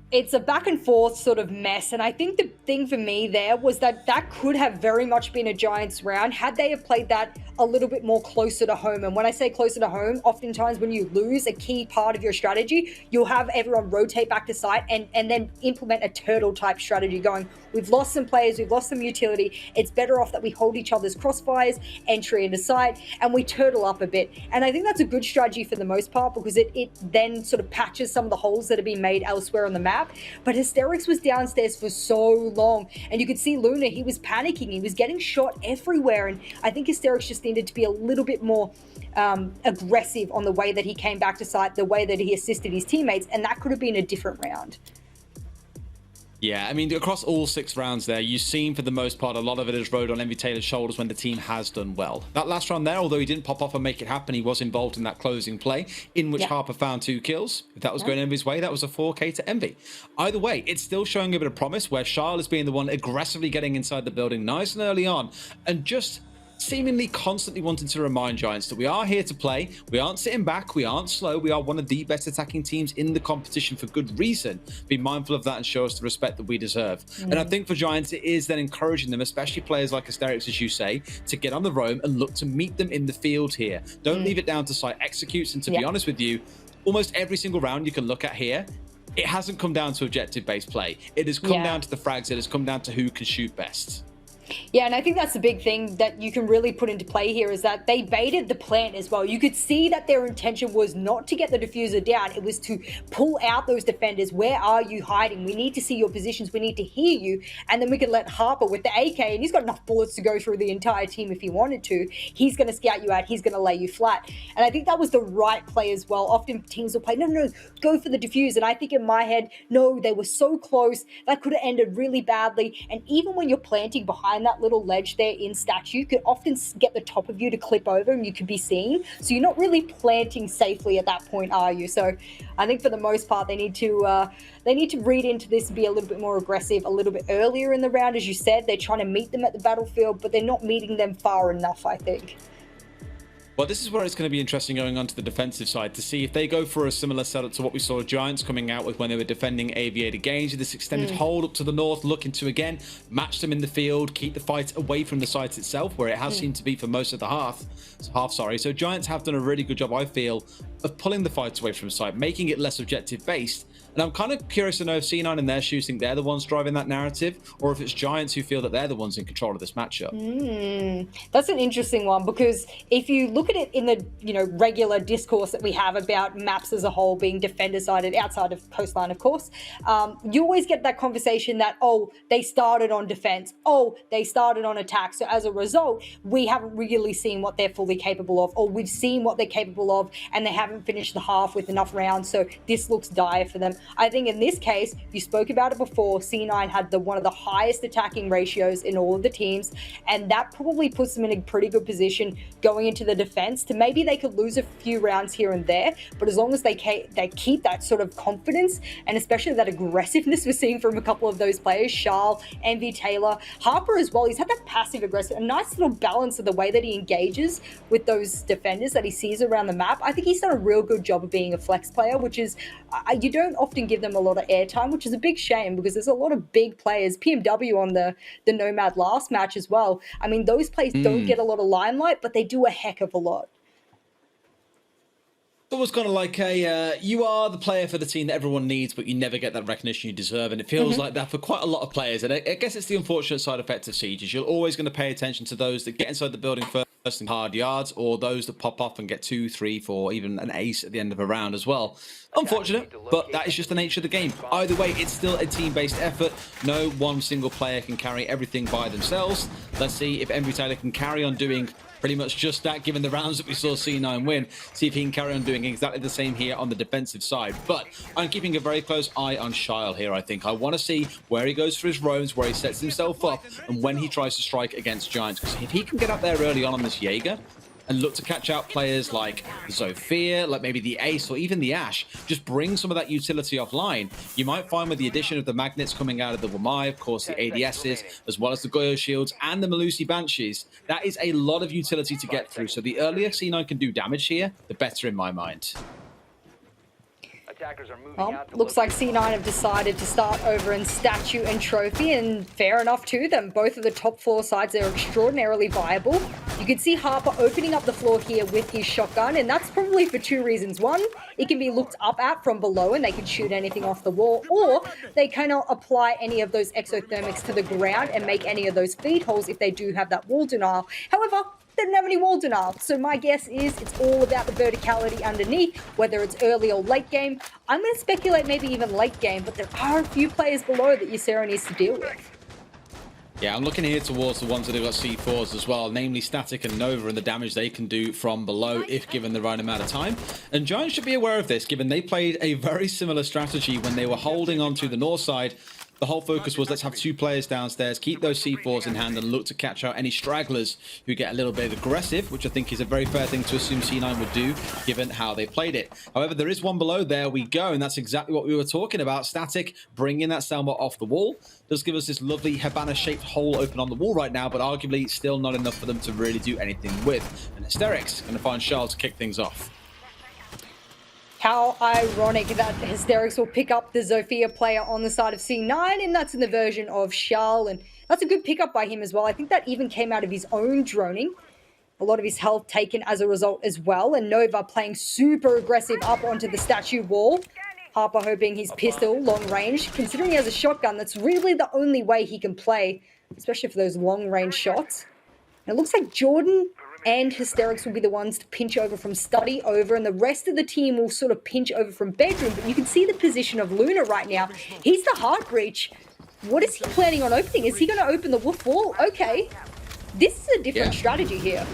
It's a back and forth sort of mess, and I think the thing for me there was that could have very much been a Giants round had they have played that a little bit more closer to home. And when I say closer to home, oftentimes when you lose a key part of your strategy, you'll have everyone rotate back to site and then implement a turtle type strategy going, we've lost some players, we've lost some utility, it's better off that we hold each other's crossfires, entry into site, and we turtle up a bit. And I think that's a good strategy for the most part, because it then sort of patches some of the holes that have been made elsewhere on the map. But Hysterics was downstairs for so long, and you could see Luna, he was panicking, he was getting shot everywhere, and I think Hysterics just needed to be a little bit more aggressive on the way that he came back to site, the way that he assisted his teammates, and that could have been a different round. Yeah, I mean, across all 6 rounds there, you've seen for the most part, a lot of it is rode on Envy Taylor's shoulders when the team has done well. That last round there, although he didn't pop off and make it happen, he was involved in that closing play, in which Harper found 2 kills. If that was going Envy's way, that was a 4K to Envy. Either way, it's still showing a bit of promise, where Charles is being the one aggressively getting inside the building nice and early on, and just seemingly constantly wanting to remind Giants that we are here to play, we aren't sitting back, we aren't slow, we are one of the best attacking teams in the competition for good reason. Be mindful of that and show us the respect that we deserve. And I think for Giants, it is then encouraging them, especially players like Hysterics, as you say, to get on the roam and look to meet them in the field here. Don't leave it down to site executes. And to be honest with you, almost every single round you can look at here, it hasn't come down to objective-based play. It has come down to the frags, it has come down to who can shoot best. Yeah, and I think that's the big thing that you can really put into play here, is that they baited the plant as well. You could see that their intention was not to get the diffuser down. It was to pull out those defenders. Where are you hiding? We need to see your positions. We need to hear you. And then we can let Harper with the AK, and he's got enough bullets to go through the entire team if he wanted to. He's going to scout you out. He's going to lay you flat. And I think that was the right play as well. Often teams will play, no, go for the diffuse. And I think in my head, no, they were so close. That could have ended really badly. And even when you're planting behind that little ledge there in statue, could often get the top of you to clip over and you could be seen. So you're not really planting safely at that point, are you? So I think for the most part, they need to read into this and be a little bit more aggressive a little bit earlier in the round. As you said, they're trying to meet them at the battlefield, but they're not meeting them far enough, I think. Well, this is where it's going to be interesting going on to the defensive side to see if they go for a similar setup to what we saw Giants coming out with when they were defending Aviator Games, with this extended hold up to the north, looking to again match them in the field, keep the fight away from the site itself, where it has seemed to be for most of the half. So Giants have done a really good job, I feel, of pulling the fights away from the site, making it less objective based. And I'm kind of curious to know if C9 in their shoes think they're the ones driving that narrative, or if it's Giants who feel that they're the ones in control of this matchup. That's an interesting one, because if you look at it in the regular discourse that we have about maps as a whole being defender-sided, outside of Coastline, of course, you always get that conversation that, oh, they started on defense, oh, they started on attack. So as a result, we haven't really seen what they're fully capable of, or we've seen what they're capable of, and they haven't finished the half with enough rounds. So this looks dire for them. I think in this case, you spoke about it before, C9 had one of the highest attacking ratios in all of the teams, and that probably puts them in a pretty good position going into the defense to maybe they could lose a few rounds here and there, but as long as they keep that sort of confidence, and especially that aggressiveness we're seeing from a couple of those players, Charles, Envy Taylor, Harper as well, he's had that passive aggressive, a nice little balance of the way that he engages with those defenders that he sees around the map. I think he's done a real good job of being a flex player, which is, you don't often give them a lot of airtime, which is a big shame, because there's a lot of big players, PMW on the Nomad last match as well. I mean, those players don't get a lot of limelight, but they do a heck of a lot. It's almost kind of like you are the player for the team that everyone needs, but you never get that recognition you deserve. And it feels like that for quite a lot of players. And I guess it's the unfortunate side effect of Sieges. You're always going to pay attention to those that get inside the building first in hard yards, or those that pop off and get 2, 3, 4, even an ace at the end of a round as well. Unfortunate, but that is just the nature of the game. Either way, it's still a team-based effort. No one single player can carry everything by themselves. Let's see if Envy Taylor can carry on doing Pretty much just that, given the rounds that we saw C9 win. See if he can carry on doing exactly the same here on the defensive side. But I'm keeping a very close eye on Shile here, I think. I want to see where he goes for his roams, where he sets himself up, and when he tries to strike against Giants. Because if he can get up there early on this Jaeger and look to catch out players like Zofia, like maybe the Ace or even the Ash, just bring some of that utility offline. You might find with the addition of the magnets coming out of the Wamai, of course the ADSs, as well as the Goyo shields and the Malusi Banshees, that is a lot of utility to get through. So the earlier C9 can do damage here, the better in my mind. Well, looks like C9 have decided to start over in Statue and Trophy, and fair enough to them. Both of the top floor sides are extraordinarily viable. You can see Harper opening up the floor here with his shotgun, and that's probably for two reasons. One, it can be looked up at from below and they can shoot anything off the wall, or they cannot apply any of those exothermics to the ground and make any of those feed holes if they do have that wall denial. However, they didn't have any wall denial, so my guess is it's all about the verticality underneath, whether it's early or late game. I'm going to speculate maybe even late game, but there are a few players below that Ysera needs to deal with. Yeah, I'm looking here towards the ones that have got C4s as well, namely Static and Nova, and the damage they can do from below if given the right amount of time. And Giants should be aware of this, given they played a very similar strategy when they were holding on to the north side. The whole focus was let's have two players downstairs, keep those C4s in hand, and look to catch out any stragglers who get a little bit aggressive, which I think is a very fair thing to assume C9 would do, given how they played it. However, there is one below. There we go, and that's exactly what we were talking about. Static bringing that Selma off the wall does give us this lovely Habana-shaped hole open on the wall right now, but arguably still not enough for them to really do anything with. And Hysterics going to find Charles to kick things off. How ironic that Hysterics will pick up the Zofia player on the side of C9, and that's in the version of Charles, and that's a good pickup by him as well. I think that even came out of his own droning. A lot of his health taken as a result as well, and Nova playing super aggressive up onto the statue wall. Harper hoping his pistol, long range, considering he has a shotgun, that's really the only way he can play, especially for those long range shots. And it looks like Jordan and Hysterics will be the ones to pinch over from study over, and the rest of the team will sort of pinch over from bedroom. But you can see the position of Luna right now. He's the hard breach. What is he planning on opening? Is he going to open the wolf wall? Okay. This is a different strategy here.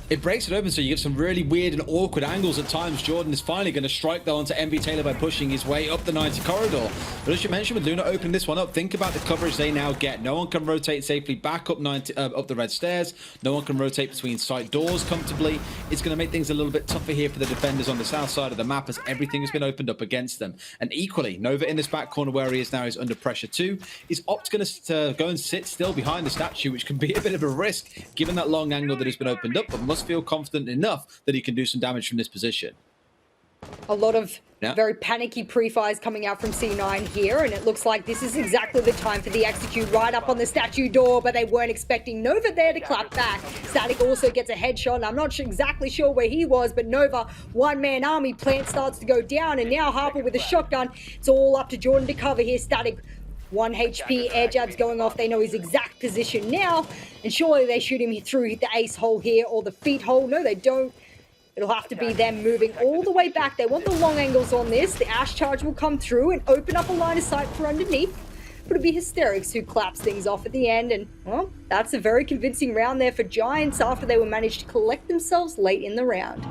It breaks it open, so you get some really weird and awkward angles at times. Jordan is finally going to strike, though, onto MB Taylor by pushing his way up the 90 corridor. But as you mentioned, with Luna opening this one up, think about the coverage they now get. No one can rotate safely back up up the red stairs. No one can rotate between side doors comfortably. It's going to make things a little bit tougher here for the defenders on the south side of the map, as everything has been opened up against them. And equally, Nova in this back corner where he is now is under pressure too. Is Opt going to go and sit still behind the statue, which can be a bit of a risk, given that long angle that has been opened up, but must feel confident enough that he can do some damage from this position. A lot of very panicky pre-fires coming out from C9 here, and it looks like this is exactly the time for the execute right up on the statue door, but they weren't expecting Nova there to clap back. Static also gets a headshot, and I'm not exactly sure where he was, but Nova, one-man army, plant starts to go down, and now Harper with a shotgun. It's all up to Jordan to cover here. Static 1 HP, air jabs going off. They know his exact position now, and surely they shoot him through the ace hole here or the feet hole. No, they don't. It'll have to be them moving all the way back. They want the long angles on this. The Ash charge will come through and open up a line of sight for underneath. But it'll be Hysterics who claps things off at the end. And, well, that's a very convincing round there for Giants after they were managed to collect themselves late in the round.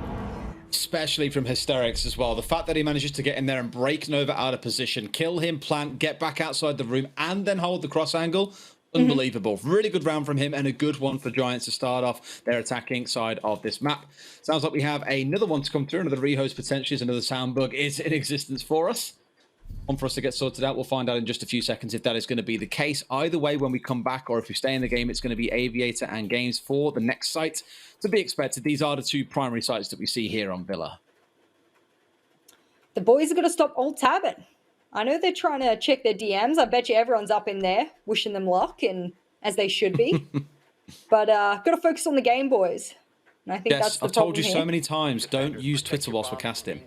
Especially from Hysterics as well. The fact that he manages to get in there and break Nova out of position, kill him, plant, get back outside the room, and then hold the cross angle. Unbelievable. Really good round from him, and a good one for Giants to start off their attacking side of this map. Sounds like we have another one to come through. Another rehost potentially, as another sound bug is in existence for us. One for us to get sorted out. We'll find out in just a few seconds if that is going to be the case. Either way, when we come back, or if we stay in the game, it's going to be Aviator and Games for the next site. To be expected, these are the two primary sites that we see here on Villa. The boys are going to stop alt-tabbing. I know they're trying to check their DMs. I bet you everyone's up in there wishing them luck, and as they should be. But got to focus on the game, boys. And I think that's the I've told you here. so many times, don't use Twitter whilst we're casting.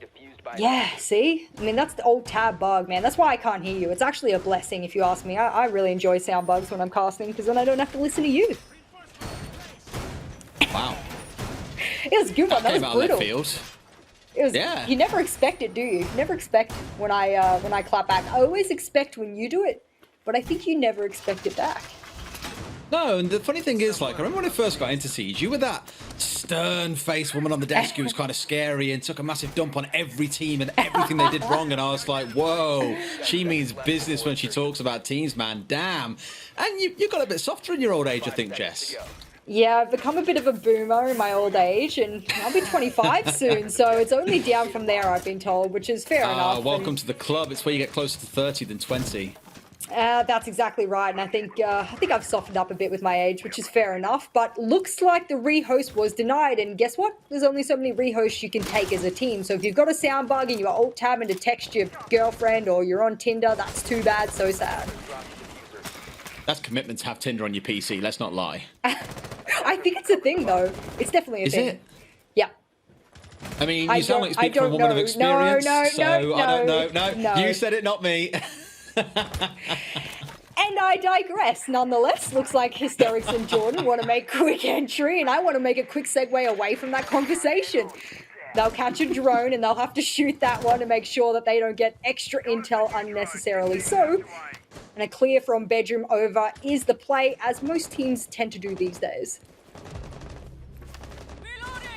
Yeah, see? I mean, that's the old tab bug, man. That's why I can't hear you. It's actually a blessing, if you ask me. I really enjoy sound bugs when I'm casting, because then I don't have to listen to you. Wow. It was a good one. That was brutal. It was, you never expect it, do you? You never expect when I clap back. I always expect when you do it, but I think you never expect it back. No, and the funny thing is, like, I remember when I first got into Siege, you were that stern-faced woman on the desk who was kind of scary and took a massive dump on every team and everything they did wrong, and I was like, whoa, she means business when she talks about teams, man, damn. And you got a bit softer in your old age, I think, Jess. Yeah, I've become a bit of a boomer in my old age, and I'll be 25 soon, so it's only down from there, I've been told, which is fair enough. Welcome to the club. It's where you get closer to 30 than 20. That's exactly right, and I think I've softened up a bit with my age, which is fair enough. But looks like the rehost was denied, and guess what? There's only so many rehosts you can take as a team. So if you've got a sound bug and you're alt tabbing to text your girlfriend or you're on Tinder, that's too bad, so sad. That's commitment to have Tinder on your PC. Let's not lie. I think it's a thing, though. It's definitely a thing. Is it? Yeah. I mean, you sound like you speak from a woman of experience. I don't know. No, you said it, not me. And I digress. Nonetheless, looks like Hysterics and Jordan want to make quick entry, and I want to make a quick segue away from that conversation. They'll catch a drone, and they'll have to shoot that one to make sure that they don't get extra intel unnecessarily. So, and a clear from bedroom over is the play, as most teams tend to do these days.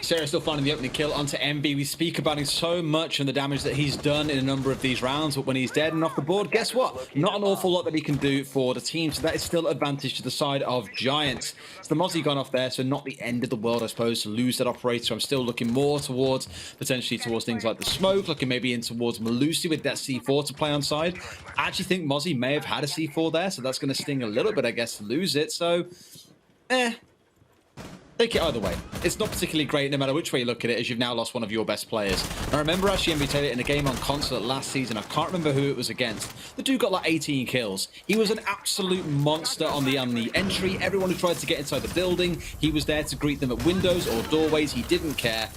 Sarah still finding the opening kill onto MB. We speak about him so much and the damage that he's done in a number of these rounds, but when he's dead and off the board, guess what? Not an awful lot that he can do for the team, so that is still advantage to the side of Giants. So the Mozzie gone off there, so not the end of the world, I suppose, to lose that operator. I'm still looking more towards, potentially towards things like the smoke, looking maybe in towards Malusi with that C4 to play on side. I actually think Mozzie may have had a C4 there, so that's going to sting a little bit, I guess, to lose it. So, take it either way. It's not particularly great no matter which way you look at it, as you've now lost one of your best players. I remember actually MB in a game on console last season. I can't remember who it was against. The dude got like 18 kills. He was an absolute monster on the entry. Everyone who tried to get inside the building, he was there to greet them at windows or doorways. He didn't care.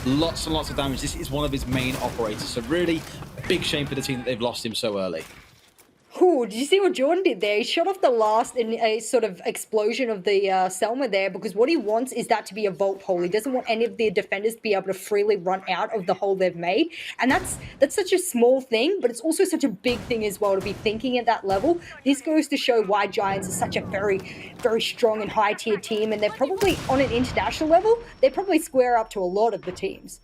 Lots and lots of damage. This is one of his main operators. So really, big shame for the team that they've lost him so early. Ooh, did you see what Jordan did there? He shot off the last in a sort of explosion of the Selma there, because what he wants is that to be a vault hole. He doesn't want any of the defenders to be able to freely run out of the hole they've made. And that's such a small thing, but it's also such a big thing as well to be thinking at that level. This goes to show why Giants are such a very, very strong and high-tier team, and they're probably, on an international level, they probably square up to a lot of the teams.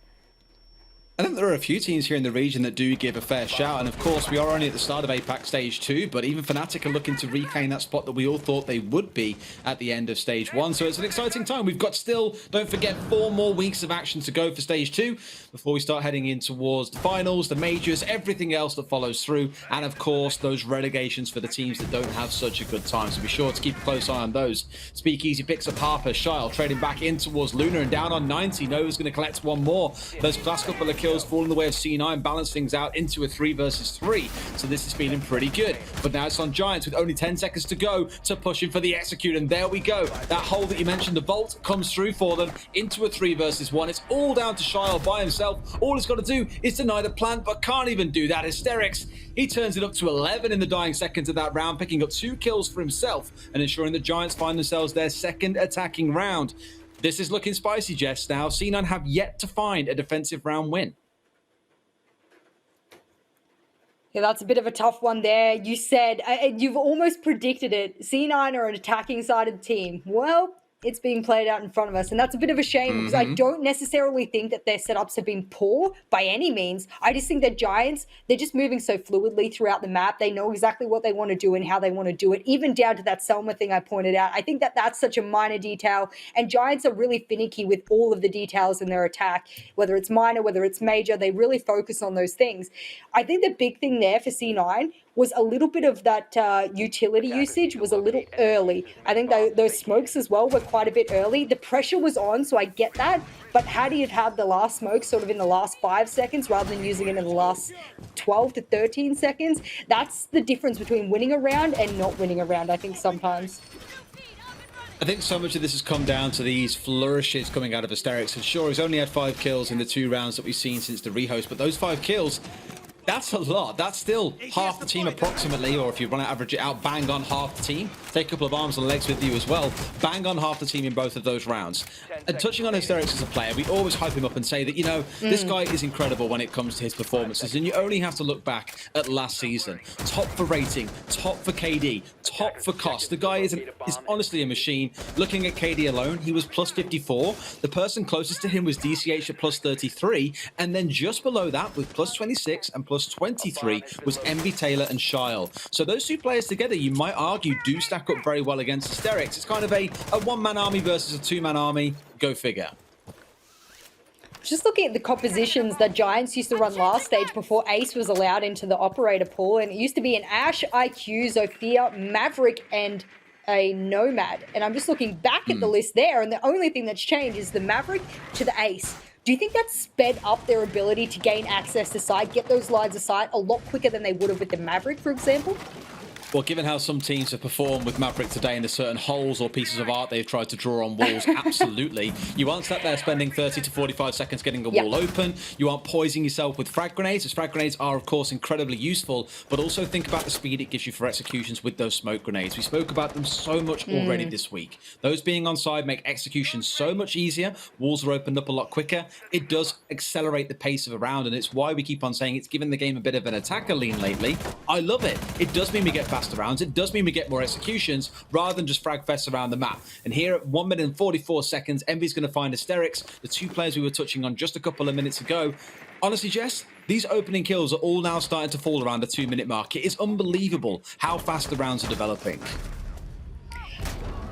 I think there are a few teams here in the region that do give a fair shout, and of course we are only at the start of APAC Stage 2, but even Fnatic are looking to reclaim that spot that we all thought they would be at the end of Stage 1, so it's an exciting time. We've got still, don't forget, 4 more weeks of action to go for Stage 2 before we start heading in towards the finals, the majors, everything else that follows through, and of course those relegations for the teams that don't have such a good time, so be sure to keep a close eye on those. Speakeasy picks up Harper, Shile trading back in towards Luna and down on 90. Nova's going to collect one more. Those last couple of kills fall in the way of C9, balance things out into a 3 versus 3. So this is feeling pretty good. But now it's on Giants with only 10 seconds to go to push in for the execute. And there we go. That hole that you mentioned, the vault, comes through for them into a 3 versus 1. It's all down to Shile by himself. All he's got to do is deny the plant, but can't even do that. Hysterics, he turns it up to 11 in the dying seconds of that round, picking up 2 kills for himself and ensuring the Giants find themselves their second attacking round. This is looking spicy, Jess. Now, C9 have yet to find a defensive round win. Yeah, that's a bit of a tough one there. You said, you've almost predicted it. C9 are an attacking-sided team. Well, it's being played out in front of us, and that's a bit of a shame because I don't necessarily think that their setups have been poor by any means. I just think that Giants, they're just moving so fluidly throughout the map. They know exactly what they want to do and how they want to do it, even down to that Selma thing I pointed out. I think that that's such a minor detail, and Giants are really finicky with all of the details in their attack, whether it's minor, whether it's major. They really focus on those things. I think the big thing there for C9 was a little bit of that utility usage was a little early. I think those smokes as well were quite a bit early. The pressure was on, so I get that. But had he had the last smoke sort of in the last 5 seconds rather than using it in the last 12 to 13 seconds, that's the difference between winning a round and not winning a round, I think, sometimes. I think so much of this has come down to these flourishes coming out of Hysterics. And sure, he's only had 5 kills in the 2 rounds that we've seen since the rehost, but those 5 kills That's a lot. That's still half the team approximately, or if you want to average it out, bang on half the team. Take a couple of arms and legs with you as well. Bang on half the team in both of those rounds. And touching on Hysterics as a player, we always hype him up and say that, you know, this guy is incredible when it comes to his performances. And you only have to look back at last season. Top for rating, top for KD, top for cost. The guy is honestly a machine. Looking at KD alone, he was plus 54. The person closest to him was DCH at plus 33. And then just below that, with plus 26 and plus 23, was MB Taylor and Shile. So those two players together, you might argue, do stack up very well against Hysterics. It's kind of a one-man army versus a two-man army. Go figure. Just looking at the compositions that Giants used to run last stage before Ace was allowed into the operator pool, and it used to be an Ashe, IQ, Zofia, Maverick, and a Nomad. And I'm just looking back at the list there, and the only thing that's changed is the Maverick to the Ace. Do you think that sped up their ability to gain access to site, get those lines of sight a lot quicker than they would have with the Maverick, for example? Well, given how some teams have performed with Maverick today into certain holes or pieces of art they've tried to draw on walls, absolutely. You aren't sat there spending 30 to 45 seconds getting a wall open. You aren't poising yourself with frag grenades, as frag grenades are, of course, incredibly useful, but also think about the speed it gives you for executions with those smoke grenades. We spoke about them so much already this week. Those being on side make execution so much easier. Walls are opened up a lot quicker. It does accelerate the pace of a round, and it's why we keep on saying it's given the game a bit of an attacker lean lately. I love it. It does mean we get faster rounds. It does mean we get more executions rather than just frag fests around the map. And here at 1 minute and 44 seconds, Envy's going to find Hysterics, the two players we were touching on just a couple of minutes ago. Honestly, Jess, these opening kills are all now starting to fall around the 2 minute mark. It is unbelievable how fast the rounds are developing.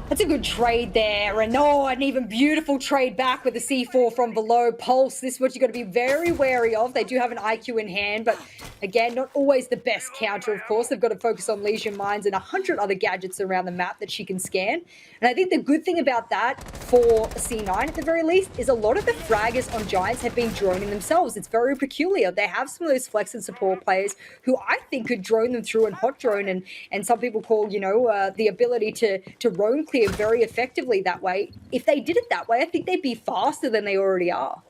That's a good trade there. And an even beautiful trade back with the C4 from below. Pulse, this is what you've got to be very wary of. They do have an IQ in hand, but again, not always the best counter, of course. They've got to focus on Legion Mines and 100 other gadgets around the map that she can scan. And I think the good thing about that for C9, at the very least, is a lot of the fraggers on Giants have been droning themselves. It's very peculiar. They have some of those flex and support players who I think could drone them through and hot drone, and some people call, the ability to roam clear very effectively that way. If they did it that way, I think they'd be faster than they already are.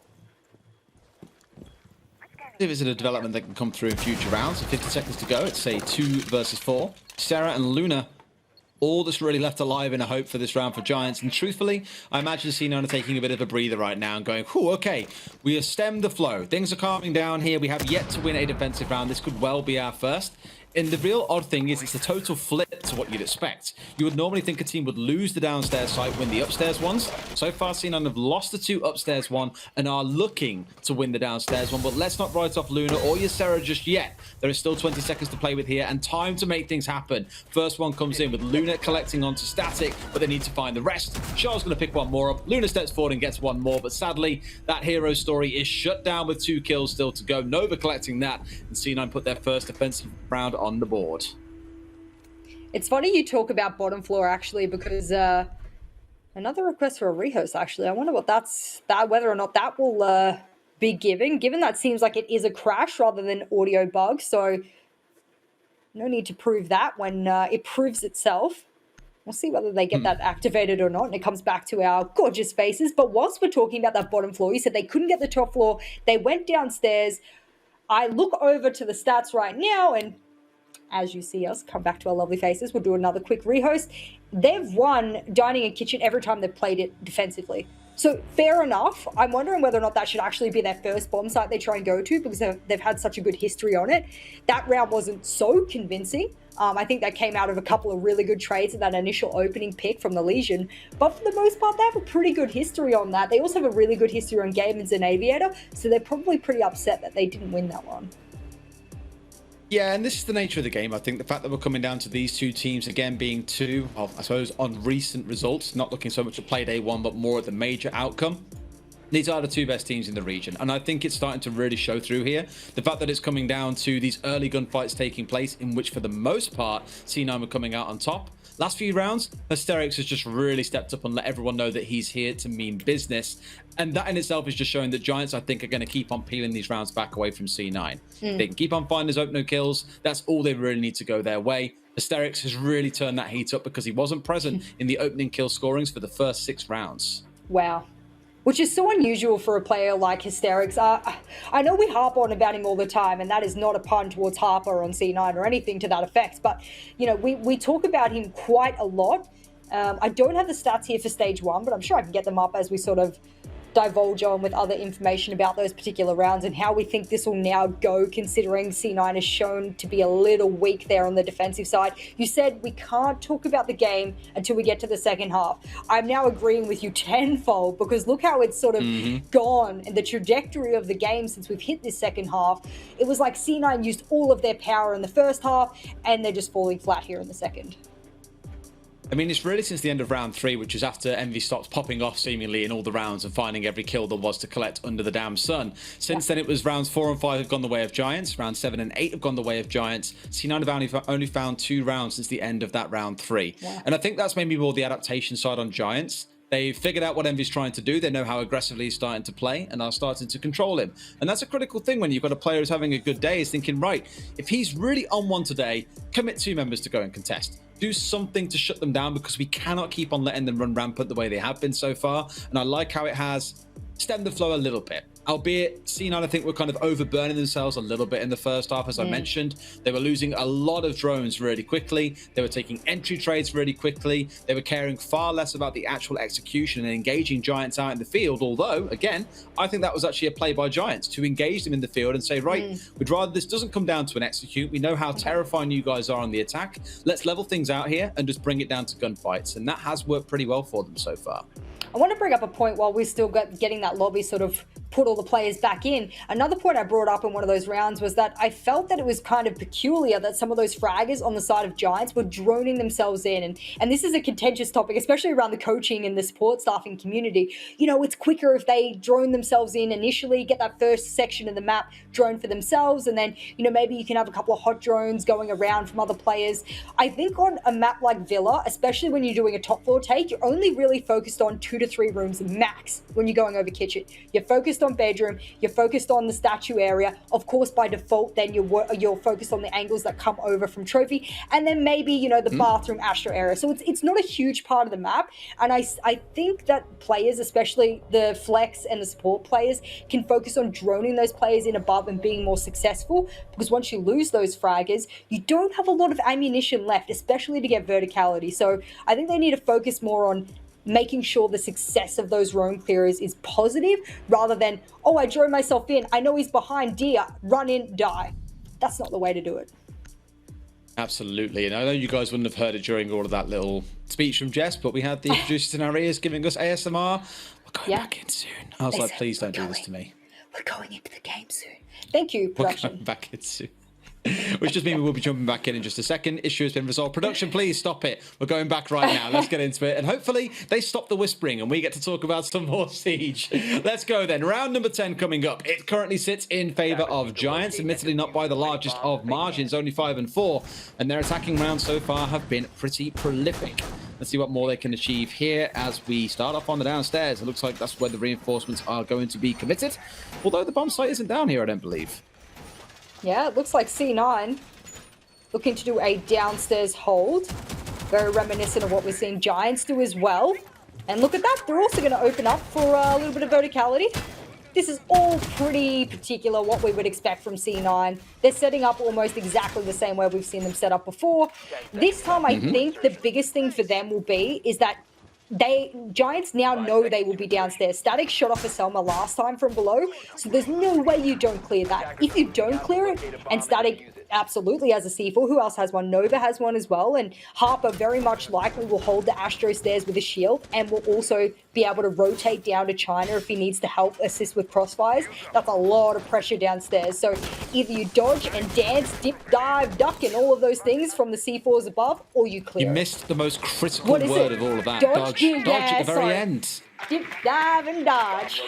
If it's a development that can come through in future rounds, 50 seconds to go, it's say 2 versus 4. Sarah and Luna, all that's really left alive in a hope for this round for Giants. And truthfully, I imagine C9 are taking a bit of a breather right now and going, okay, we have stemmed the flow. Things are calming down here. We have yet to win a defensive round. This could well be our first. And the real odd thing is it's a total flip to what you'd expect. You would normally think a team would lose the downstairs site, win the upstairs ones. So far, C9 have lost the 2 upstairs one and are looking to win the downstairs one. But let's not write off Luna or Ysera just yet. There is still 20 seconds to play with here and time to make things happen. First one comes in with Luna collecting onto Static, but they need to find the rest. Char's going to pick one more up. Luna steps forward and gets one more, but sadly, that hero story is shut down with 2 kills still to go. Nova collecting that, and C9 put their first defensive round on the board. It's funny you talk about bottom floor, actually, because another request for a rehost, actually. I wonder whether or not that will be given that seems like it is a crash rather than audio bug. So no need to prove that when it proves itself. We'll see whether they get that activated or not, and it comes back to our gorgeous faces. But whilst we're talking about that bottom floor, you said they couldn't get the top floor. They went downstairs. I look over to the stats right now, and as you see us come back to our lovely faces, we'll do another quick rehost. They've won Dining and Kitchen every time they've played it defensively. So fair enough. I'm wondering whether or not that should actually be their first bomb site they try and go to, because they've had such a good history on it. That round wasn't so convincing. I think that came out of a couple of really good trades in that initial opening pick from the Legion. But for the most part, they have a pretty good history on that. They also have a really good history on Gamers and Aviator, so they're probably pretty upset that they didn't win that one. Yeah, and this is the nature of the game. I think the fact that we're coming down to these two teams, again, being two of, I suppose, on recent results, not looking so much at Playday 1, but more at the major outcome. These are the 2 best teams in the region, and I think it's starting to really show through here. The fact that it's coming down to these early gunfights taking place, in which, for the most part, C9 were coming out on top. Last few rounds, Hysterics has just really stepped up and let everyone know that he's here to mean business. And that in itself is just showing that Giants, I think, are going to keep on peeling these rounds back away from C9. They can keep on finding those opener kills. That's all they really need to go their way. Hysterics has really turned that heat up because he wasn't present in the opening kill scorings for the first 6 rounds. Wow. which is so unusual for a player like Hysterics. I know we harp on about him all the time, and that is not a pun towards Harper on C9 or anything to that effect, but, you know, we talk about him quite a lot. I don't have the stats here for stage 1, but I'm sure I can get them up as we sort of divulge on with other information about those particular rounds and how we think this will now go, considering C9 is shown to be a little weak there on the defensive side. You said we can't talk about the game until we get to the second half. I'm now agreeing with you tenfold, because look how it's sort of gone and the trajectory of the game since we've hit this second half. It was like C9 used all of their power in the first half and they're just falling flat here in the second. I mean, it's really since the end of round 3, which is after Envy stopped popping off seemingly in all the rounds and finding every kill there was to collect under the damn sun. Since then, it was rounds 4 and 5 have gone the way of Giants. Rounds 7 and 8 have gone the way of Giants. C9 have only found 2 rounds since the end of that round 3. Yeah. And I think that's maybe more the adaptation side on Giants. They've figured out what Envy's trying to do. They know how aggressively he's starting to play and are starting to control him. And that's a critical thing when you've got a player who's having a good day, is thinking, right, if he's really on one today, commit 2 members to go and contest. Do something to shut them down, because we cannot keep on letting them run rampant the way they have been so far. And I like how it has stemmed the flow a little bit. Albeit C9, I think, were kind of overburning themselves a little bit in the first half, as I mentioned. They were losing a lot of drones really quickly. They were taking entry trades really quickly. They were caring far less about the actual execution and engaging Giants out in the field. Although, again, I think that was actually a play by Giants to engage them in the field and say, right, we'd rather this doesn't come down to an execute. We know how terrifying you guys are on the attack. Let's level things out here and just bring it down to gunfights. And that has worked pretty well for them so far. I want to bring up a point while we're still getting that lobby sort of put all the players back in. Another point I brought up in one of those rounds was that I felt that it was kind of peculiar that some of those fraggers on the side of Giants were droning themselves in. And this is a contentious topic, especially around the coaching and the support staffing community. You know, it's quicker if they drone themselves in initially, get that first section of the map drone for themselves, and then, you know, maybe you can have a couple of hot drones going around from other players. I think on a map like Villa, especially when you're doing a top floor take, you're only really focused on 2 to 3 rooms max when you're going over kitchen. You're focused on bedroom, you're focused on the statue area. Of course, by default, then you're focused on the angles that come over from trophy, and then maybe, you know, the bathroom astro area. So it's not a huge part of the map, and I think that players, especially the flex and the support players, can focus on droning those players in above and being more successful, because once you lose those fraggers, you don't have a lot of ammunition left, especially to get verticality. So I think they need to focus more on making sure the success of those roam clearers is positive, rather than, oh, I drove myself in, I know he's behind, deer, run in, die. That's not the way to do it. Absolutely. And I know you guys wouldn't have heard it during all of that little speech from Jess, but we had the producers in our ears giving us ASMR. We're going back in soon. I was like, please don't do this to me. We're going into the game soon. Thank you, production. We're going back in soon. Which just means we will be jumping back in just a second. Issue has been resolved. Production, please stop it. We're going back right now. Let's get into it. And hopefully they stop the whispering and we get to talk about some more Siege. Let's go then. Round number 10 coming up. It currently sits in favor of Giants, admittedly not by the largest of margins, only 5 and 4. And their attacking rounds so far have been pretty prolific. Let's see what more they can achieve here as we start off on the downstairs. It looks like that's where the reinforcements are going to be committed. Although the bomb site isn't down here, I don't believe. Yeah, it looks like C9 looking to do a downstairs hold. Very reminiscent of what we're seeing Giants do as well. And look at that, they're also going to open up for a little bit of verticality. This is all pretty particular what we would expect from C9. They're setting up almost exactly the same way we've seen them set up before. This time, I think the biggest thing for them will be is that Giants now know they will be downstairs. Static shot off a Selma last time from below, so there's no way you don't clear that. If you don't clear it, and Static absolutely has a C4, who else has one? Nova has one as well, and Harper very much likely will hold the Astro stairs with a shield, and will also be able to rotate down to China if he needs to help assist with crossfires. That's a lot of pressure downstairs, so either you dodge and dance, dip, dive, duck, and all of those things from the C4s above, or you clear. You missed the most critical word of all of that. Dodge at the very end. Dip, dive, and dodge.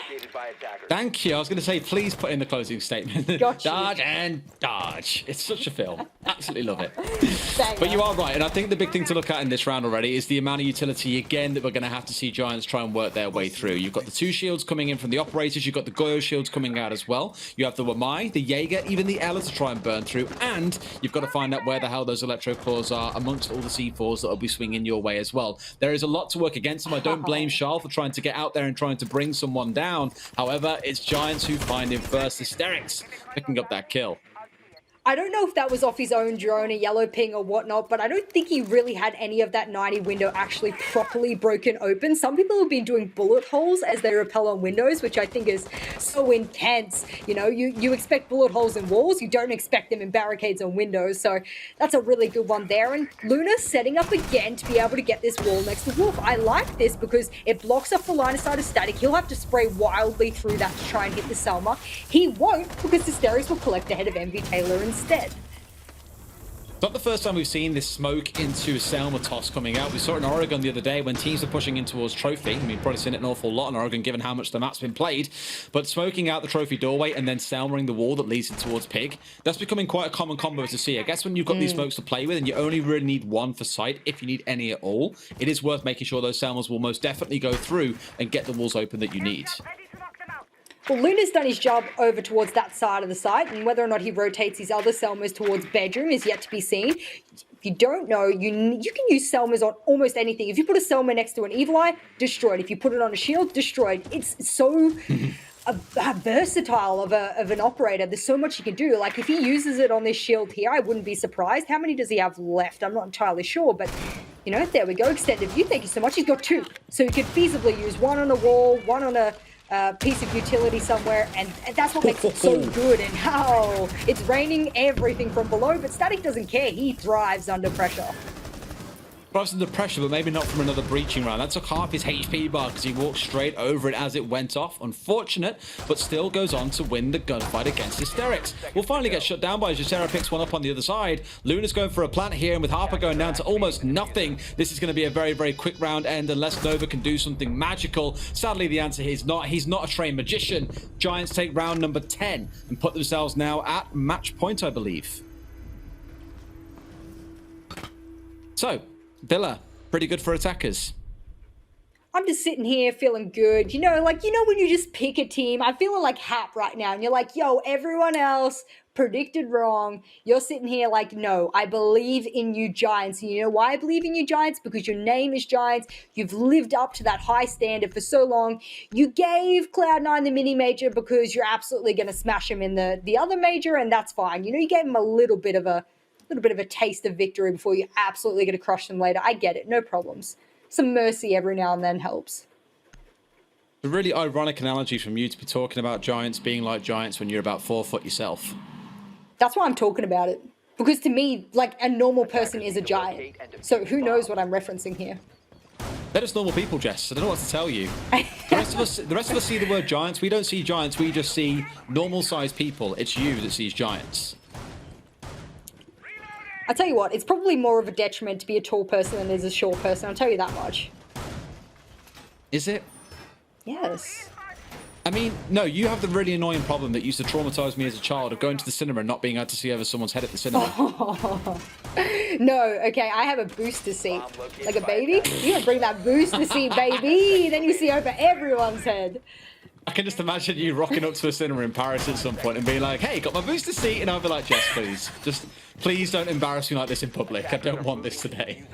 Thank you. I was going to say, please put in the closing statement. Gotcha. Dodge and dodge. It's such a film. Absolutely love it. Bang But you on. are right, and I think the big thing to look at in this round already is the amount of utility, again, that we're going to have to see Giants try and work their way through. You've got the 2 shields coming in from the operators, you've got the Goyo shields coming out as well. You have the Wamai, the Jaeger, even the Ela to try and burn through, and you've got to find out where the hell those Electro Claws are amongst all the C4s that will be swinging your way as well. There is a lot to work against them. I don't blame Charles for trying to get out there and trying to bring someone down. However, it's Giants who find him first. Hysterics picking up that kill. I don't know if that was off his own drone, a yellow ping or whatnot, but I don't think he really had any of that 90 window actually properly broken open. Some people have been doing bullet holes as they repel on windows, which I think is so intense. You know, you expect bullet holes in walls, you don't expect them in barricades on windows, so that's a really good one there. And Luna setting up again to be able to get this wall next to Wolf. I like this because it blocks off the line of sight of Static. He'll have to spray wildly through that to try and hit the Selma. He won't, because the Hysterics will collect ahead of MV Taylor instead. It's not the first time we've seen this smoke into a Selma toss coming out. We saw it in Oregon the other day when teams are pushing in towards Trophy. I mean, you've probably seen it an awful lot in Oregon given how much the map's been played. But smoking out the Trophy doorway and then Selmaing the wall that leads in towards Pig, that's becoming quite a common combo to see. I guess when you've got these smokes to play with and you only really need one for sight, if you need any at all, it is worth making sure those Selmas will most definitely go through and get the walls open that you need. Well, Luna's done his job over towards that side of the site, and whether or not he rotates his other Selmas towards bedroom is yet to be seen. If you don't know, you can use Selmas on almost anything. If you put a Selma next to an Evil Eye, destroyed. If you put it on a shield, destroyed. It's so versatile of an operator. There's so much he can do. Like, if he uses it on this shield here, I wouldn't be surprised. How many does he have left? I'm not entirely sure, but, you know, there we go. Extended view, thank you so much. He's got 2. So he could feasibly use one on a wall, one on a piece of utility somewhere, and that's what makes it so good. And how it's raining everything from below, but Static doesn't care. He thrives under pressure. Thrives under pressure, but maybe not from another breaching round. That took half his HP bar because he walked straight over it as it went off. Unfortunate, but still goes on to win the gunfight against Hysterics. We'll finally get shut down by Jacera picks one up on the other side. Luna's going for a plant here, and with Harper going down to almost nothing, this is going to be a very, very quick round end unless Nova can do something magical. Sadly, the answer is not. He's not a trained magician. Giants take round number 10 and put themselves now at match point, I believe. So, Villa, pretty good for attackers. I'm just sitting here feeling good. You know, like, when you just pick a team, I'm feeling like Hap right now. And you're like, yo, everyone else predicted wrong. You're sitting here like, no, I believe in you, Giants. And you know why I believe in you, Giants? Because your name is Giants. You've lived up to that high standard for so long. You gave Cloud9 the mini major because you're absolutely going to smash them in the other major, and that's fine. You know, you gave them a little bit of a taste of victory before you're absolutely going to crush them later. I get it. No problems. Some mercy every now and then helps. A really ironic analogy from you to be talking about Giants being like Giants when you're about 4 foot yourself. That's why I'm talking about it. Because to me, like, a normal person is a giant. So who knows what I'm referencing here? They're just normal people, Jess. I don't know what to tell you. The rest of us see the word giants. We don't see giants. We just see normal-sized people. It's you that sees giants. I tell you what, it's probably more of a detriment to be a tall person than it is a short person. I'll tell you that much. Is it? Yes. I mean, no, you have the really annoying problem that used to traumatize me as a child of going to the cinema and not being able to see over someone's head at the cinema. No, okay, I have a booster seat. Like a baby? You don't bring that booster seat, baby! Then you see over everyone's head. I can just imagine you rocking up to a cinema in Paris at some point and being like, hey, got my booster seat? And I'll be like, Jess, please. Just, please don't embarrass me like this in public. I don't want this today.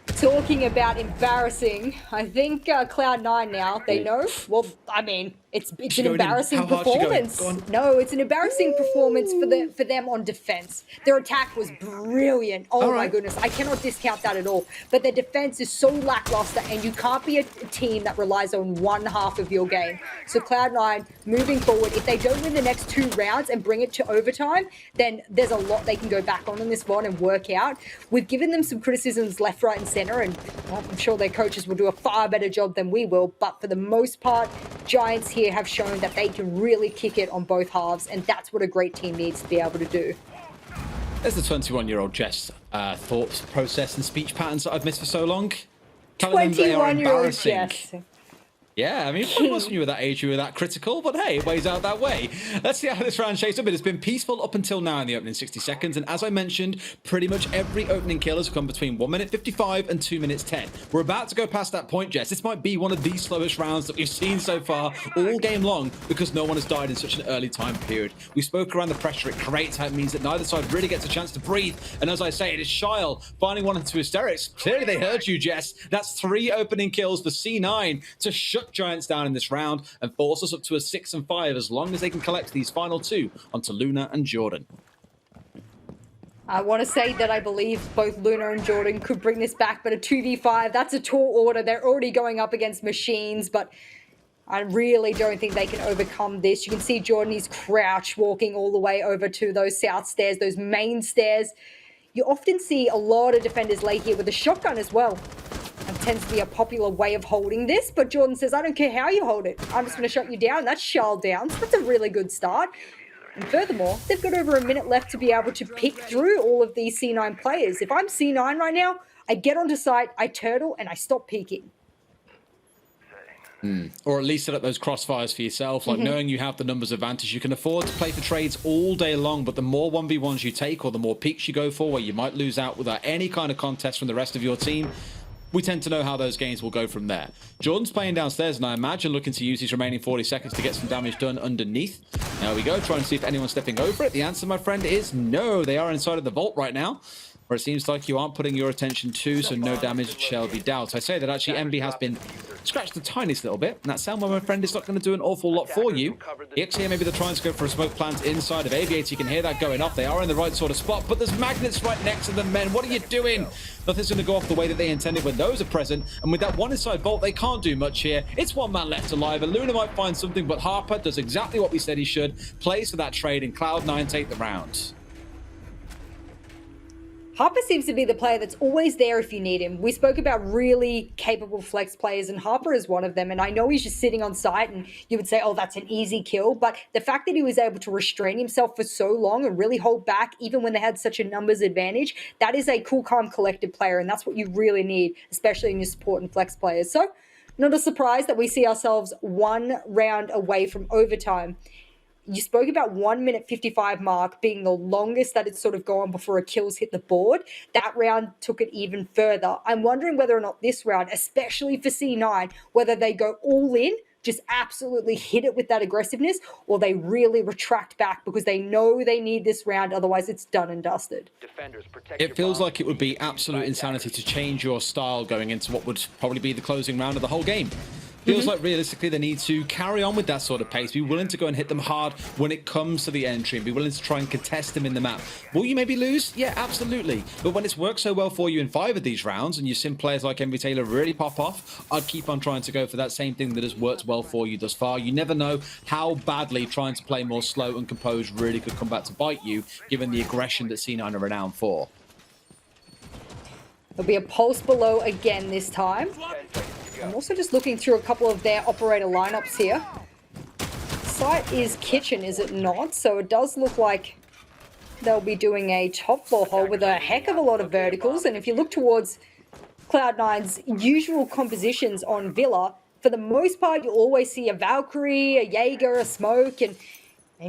Talking about embarrassing, I think Cloud9 now, they know. Well, I mean, it's an embarrassing performance. No, it's an embarrassing performance for them on defense. Their attack was brilliant. Oh my goodness, I cannot discount that at all. But their defense is so lackluster, and you can't be a team that relies on one half of your game. So Cloud9, moving forward, if they don't win the next 2 rounds and bring it to overtime, then there's a lot they can go back on in this one and work out. We've given them some criticisms left, right, and center, and well, I'm sure their coaches will do a far better job than we will. But for the most part, Giants here have shown that they can really kick it on both halves, and that's what a great team needs to be able to do. There's the 21-year-old Jess thought process and speech patterns that I've missed for so long. 21-year-old Jess. Yeah, I mean, it wasn't you were that age, you were that critical, but hey, it weighs out that way. Let's see how this round shapes up. It has been peaceful up until now in the opening 60 seconds, and as I mentioned, pretty much every opening kill has come between 1 minute 55 and 2 minutes 10. We're about to go past that point, Jess. This might be one of the slowest rounds that we've seen so far all game long because no one has died in such an early time period. We spoke around the pressure it creates, how it means that neither side really gets a chance to breathe, and as I say, it is Shyle finding one into hysterics. Clearly they heard you, Jess. That's 3 opening kills for C9 to shut Giants down in this round and force us up to a 6 and 5 as long as they can collect these final 2 onto Luna and Jordan. I want to say that I believe both Luna and Jordan could bring this back, but a 2v5, that's a tall order. They're already going up against machines, but I really don't think they can overcome this. You can see Jordan is crouch walking all the way over to those south stairs, those main stairs. You often see a lot of defenders lay here with a shotgun as well. It tends to be a popular way of holding this, but Jordan says, I don't care how you hold it. I'm just going to shut you down. That's Shyle down. So that's a really good start. And furthermore, they've got over a minute left to be able to pick through all of these C9 players. If I'm C9 right now, I get onto site, I turtle, and I stop peeking. Or at least set up those crossfires for yourself. Like knowing you have the numbers advantage, you can afford to play for trades all day long, but the more 1v1s you take or the more peaks you go for where you might lose out without any kind of contest from the rest of your team, we tend to know how those games will go from there. Jordan's playing downstairs, and I imagine looking to use his remaining 40 seconds to get some damage done underneath. There we go, trying to see if anyone's stepping over it. The answer, my friend, is no. They are inside of the vault right now, where it seems like you aren't putting your attention to, so no damage shall be dealt. I say that actually MB has been scratched the tiniest little bit, and that Selma, my friend, is not going to do an awful lot for you. EXE, maybe they're trying to go for a smoke plant inside of Aviator. You can hear that going off. They are in the right sort of spot, but there's magnets right next to them, men. What are you doing? Nothing's going to go off the way that they intended when those are present, and with that one inside vault, they can't do much here. It's one man left alive, and Luna might find something, but Harper does exactly what we said he should, plays for that trade, and Cloud9 take the round. Harper seems to be the player that's always there if you need him. We spoke about really capable flex players, and Harper is one of them. And I know he's just sitting on site, and you would say, oh, that's an easy kill. But the fact that he was able to restrain himself for so long and really hold back, even when they had such a numbers advantage, that is a cool, calm, collected player. And that's what you really need, especially in your support and flex players. So not a surprise that we see ourselves 1 round away from overtime. You spoke about 1 minute 55 mark being the longest that it's sort of gone before a kill's hit the board. That round took it even further. I'm wondering whether or not this round, especially for C9, whether they go all in, just absolutely hit it with that aggressiveness, or they really retract back because they know they need this round, otherwise it's done and dusted. It feels like it would be absolute insanity to change your style going into what would probably be the closing round of the whole game. Feels like realistically they need to carry on with that sort of pace, be willing to go and hit them hard when it comes to the entry, and be willing to try and contest them in the map. Will you maybe lose? Yeah, absolutely. But when it's worked so well for you in 5 of these rounds, and you've seen players like MV Taylor really pop off, I'd keep on trying to go for that same thing that has worked well for you thus far. You never know how badly trying to play more slow and composed really could come back to bite you, given the aggression that C9 are renowned for. There'll be a pulse below again this time. I'm also just looking through a couple of their operator lineups here. Site is kitchen, is it not? So it does look like they'll be doing a top floor hold with a heck of a lot of verticals. And if you look towards Cloud9's usual compositions on Villa, for the most part, you'll always see a Valkyrie, a Jaeger, a smoke, and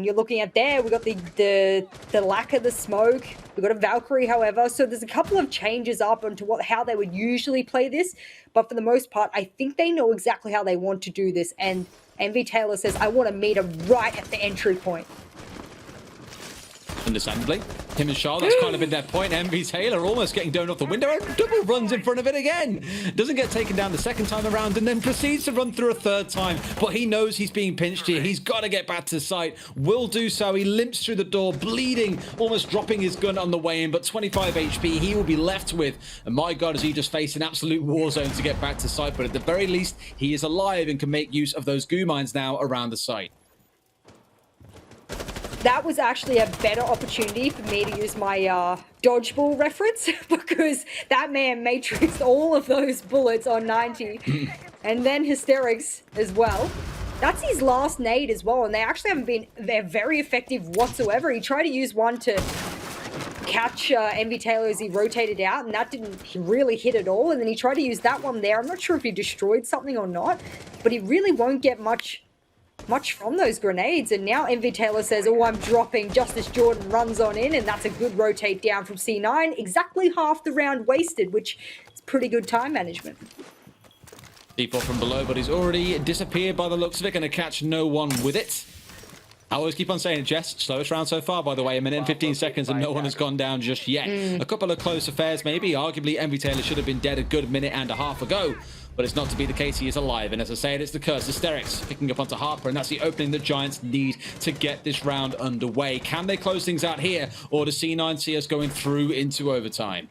you're looking at there, we've got the lack of the smoke. We've got a Valkyrie, however. So there's a couple of changes up onto how they would usually play this. But for the most part, I think they know exactly how they want to do this. And MV Taylor says, I want to meet him right at the entry point. Understandably. Him and Charlotte's kind of been their point. MV Taylor almost getting down off the window and double runs in front of it again. Doesn't get taken down the second time around and then proceeds to run through a third time. But he knows he's being pinched here. He's got to get back to the site. Will do so. He limps through the door, bleeding, almost dropping his gun on the way in. But 25 HP he will be left with. And my God, is he just facing absolute war zone to get back to site. But at the very least, he is alive and can make use of those goo mines now around the site. That was actually a better opportunity for me to use my dodgeball reference because that man matrixed all of those bullets on 90 and then hysterics as well. That's his last nade as well, and they actually haven't been, they're very effective whatsoever. He tried to use one to catch Envy Taylor as he rotated out, and that didn't really hit at all. And then he tried to use that one there. I'm not sure if he destroyed something or not, but he really won't get much from those grenades. And now Envy Taylor says, oh, I'm dropping. Justice Jordan runs on in, and that's a good rotate down from C9. Exactly half the round wasted, which is pretty good time management. People from below, but he's already disappeared by the looks of it. Going to catch no one with it. I always keep on saying it, Jess. Slowest round so far, by the way. A minute and 15 seconds, and no one has gone down just yet. A couple of close affairs, maybe. Arguably, Envy Taylor should have been dead a good minute and a half ago. But it's not to be the case. He is alive. And as I say it, it's the curse. Hysterics picking up onto Harper. And that's the opening that Giants need to get this round underway. Can they close things out here? Or does C9 see us going through into overtime?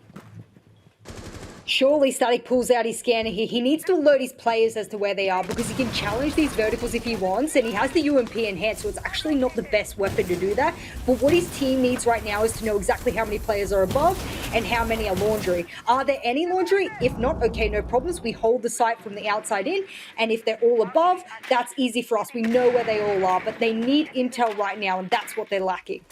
Surely Static pulls out his scanner here. He needs to alert his players as to where they are because he can challenge these verticals if he wants, and he has the UMP in hand, so it's actually not the best weapon to do that. But what his team needs right now is to know exactly how many players are above and how many are laundry. Are there any laundry? If not, okay, no problems. We hold the site from the outside in, and if they're all above, that's easy for us. We know where they all are, but they need intel right now, and that's what they're lacking.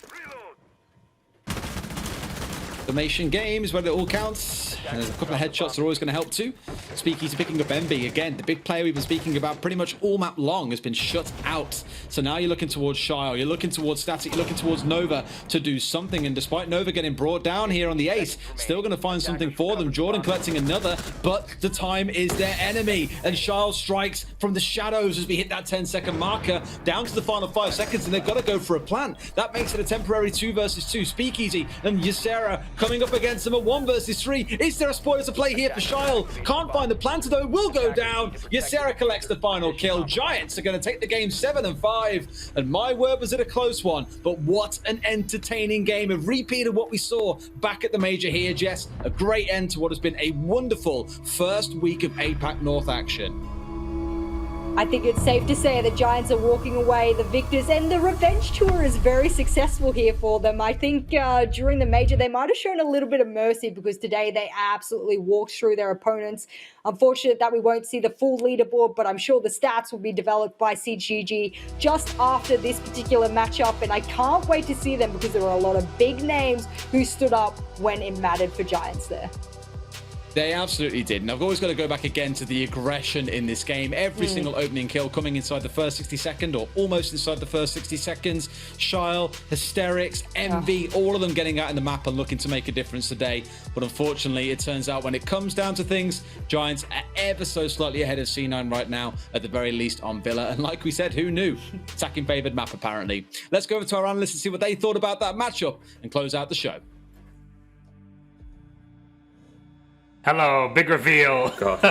Formation game is where it all counts. And there's a couple of headshots are always going to help too. Speakeasy picking up MB again. The big player we've been speaking about pretty much all map long has been shut out. So now you're looking towards Shire, you're looking towards Static, you're looking towards Nova to do something. And despite Nova getting brought down here on the ace, still going to find something for them. Jordan collecting another, but the time is their enemy. And Shire strikes from the shadows as we hit that 10-second marker down to the final 5 seconds, and they've got to go for a plant. That makes it a temporary 2 versus 2. Speakeasy and Ysera coming up against them at 1 versus 3. Is there a spoiler to play here for Shile? Can't find the planter though, will go down. Ysera collects the final kill. Giants are going to take the game 7-5. And my word, was it a close one, but what an entertaining game. A repeat of what we saw back at the major here, Jess. A great end to what has been a wonderful first week of APAC North action. I think it's safe to say the Giants are walking away the victors, and the revenge tour is very successful here for them. I think during the major, they might have shown a little bit of mercy because today they absolutely walked through their opponents. Unfortunate that we won't see the full leaderboard, but I'm sure the stats will be developed by CGG just after this particular matchup, and I can't wait to see them because there were a lot of big names who stood up when it mattered for Giants there. They absolutely did. And I've always got to go back again to the aggression in this game. Every single opening kill coming inside the first 60 seconds or almost inside the first 60 seconds. Shile, Hysterics, Envy, all of them getting out in the map and looking to make a difference today. But unfortunately, it turns out when it comes down to things, Giants are ever so slightly ahead of C9 right now, at the very least on Villa. And like we said, who knew? Attacking favored map, apparently. Let's go over to our analysts and see what they thought about that matchup and close out the show. Hello, big reveal.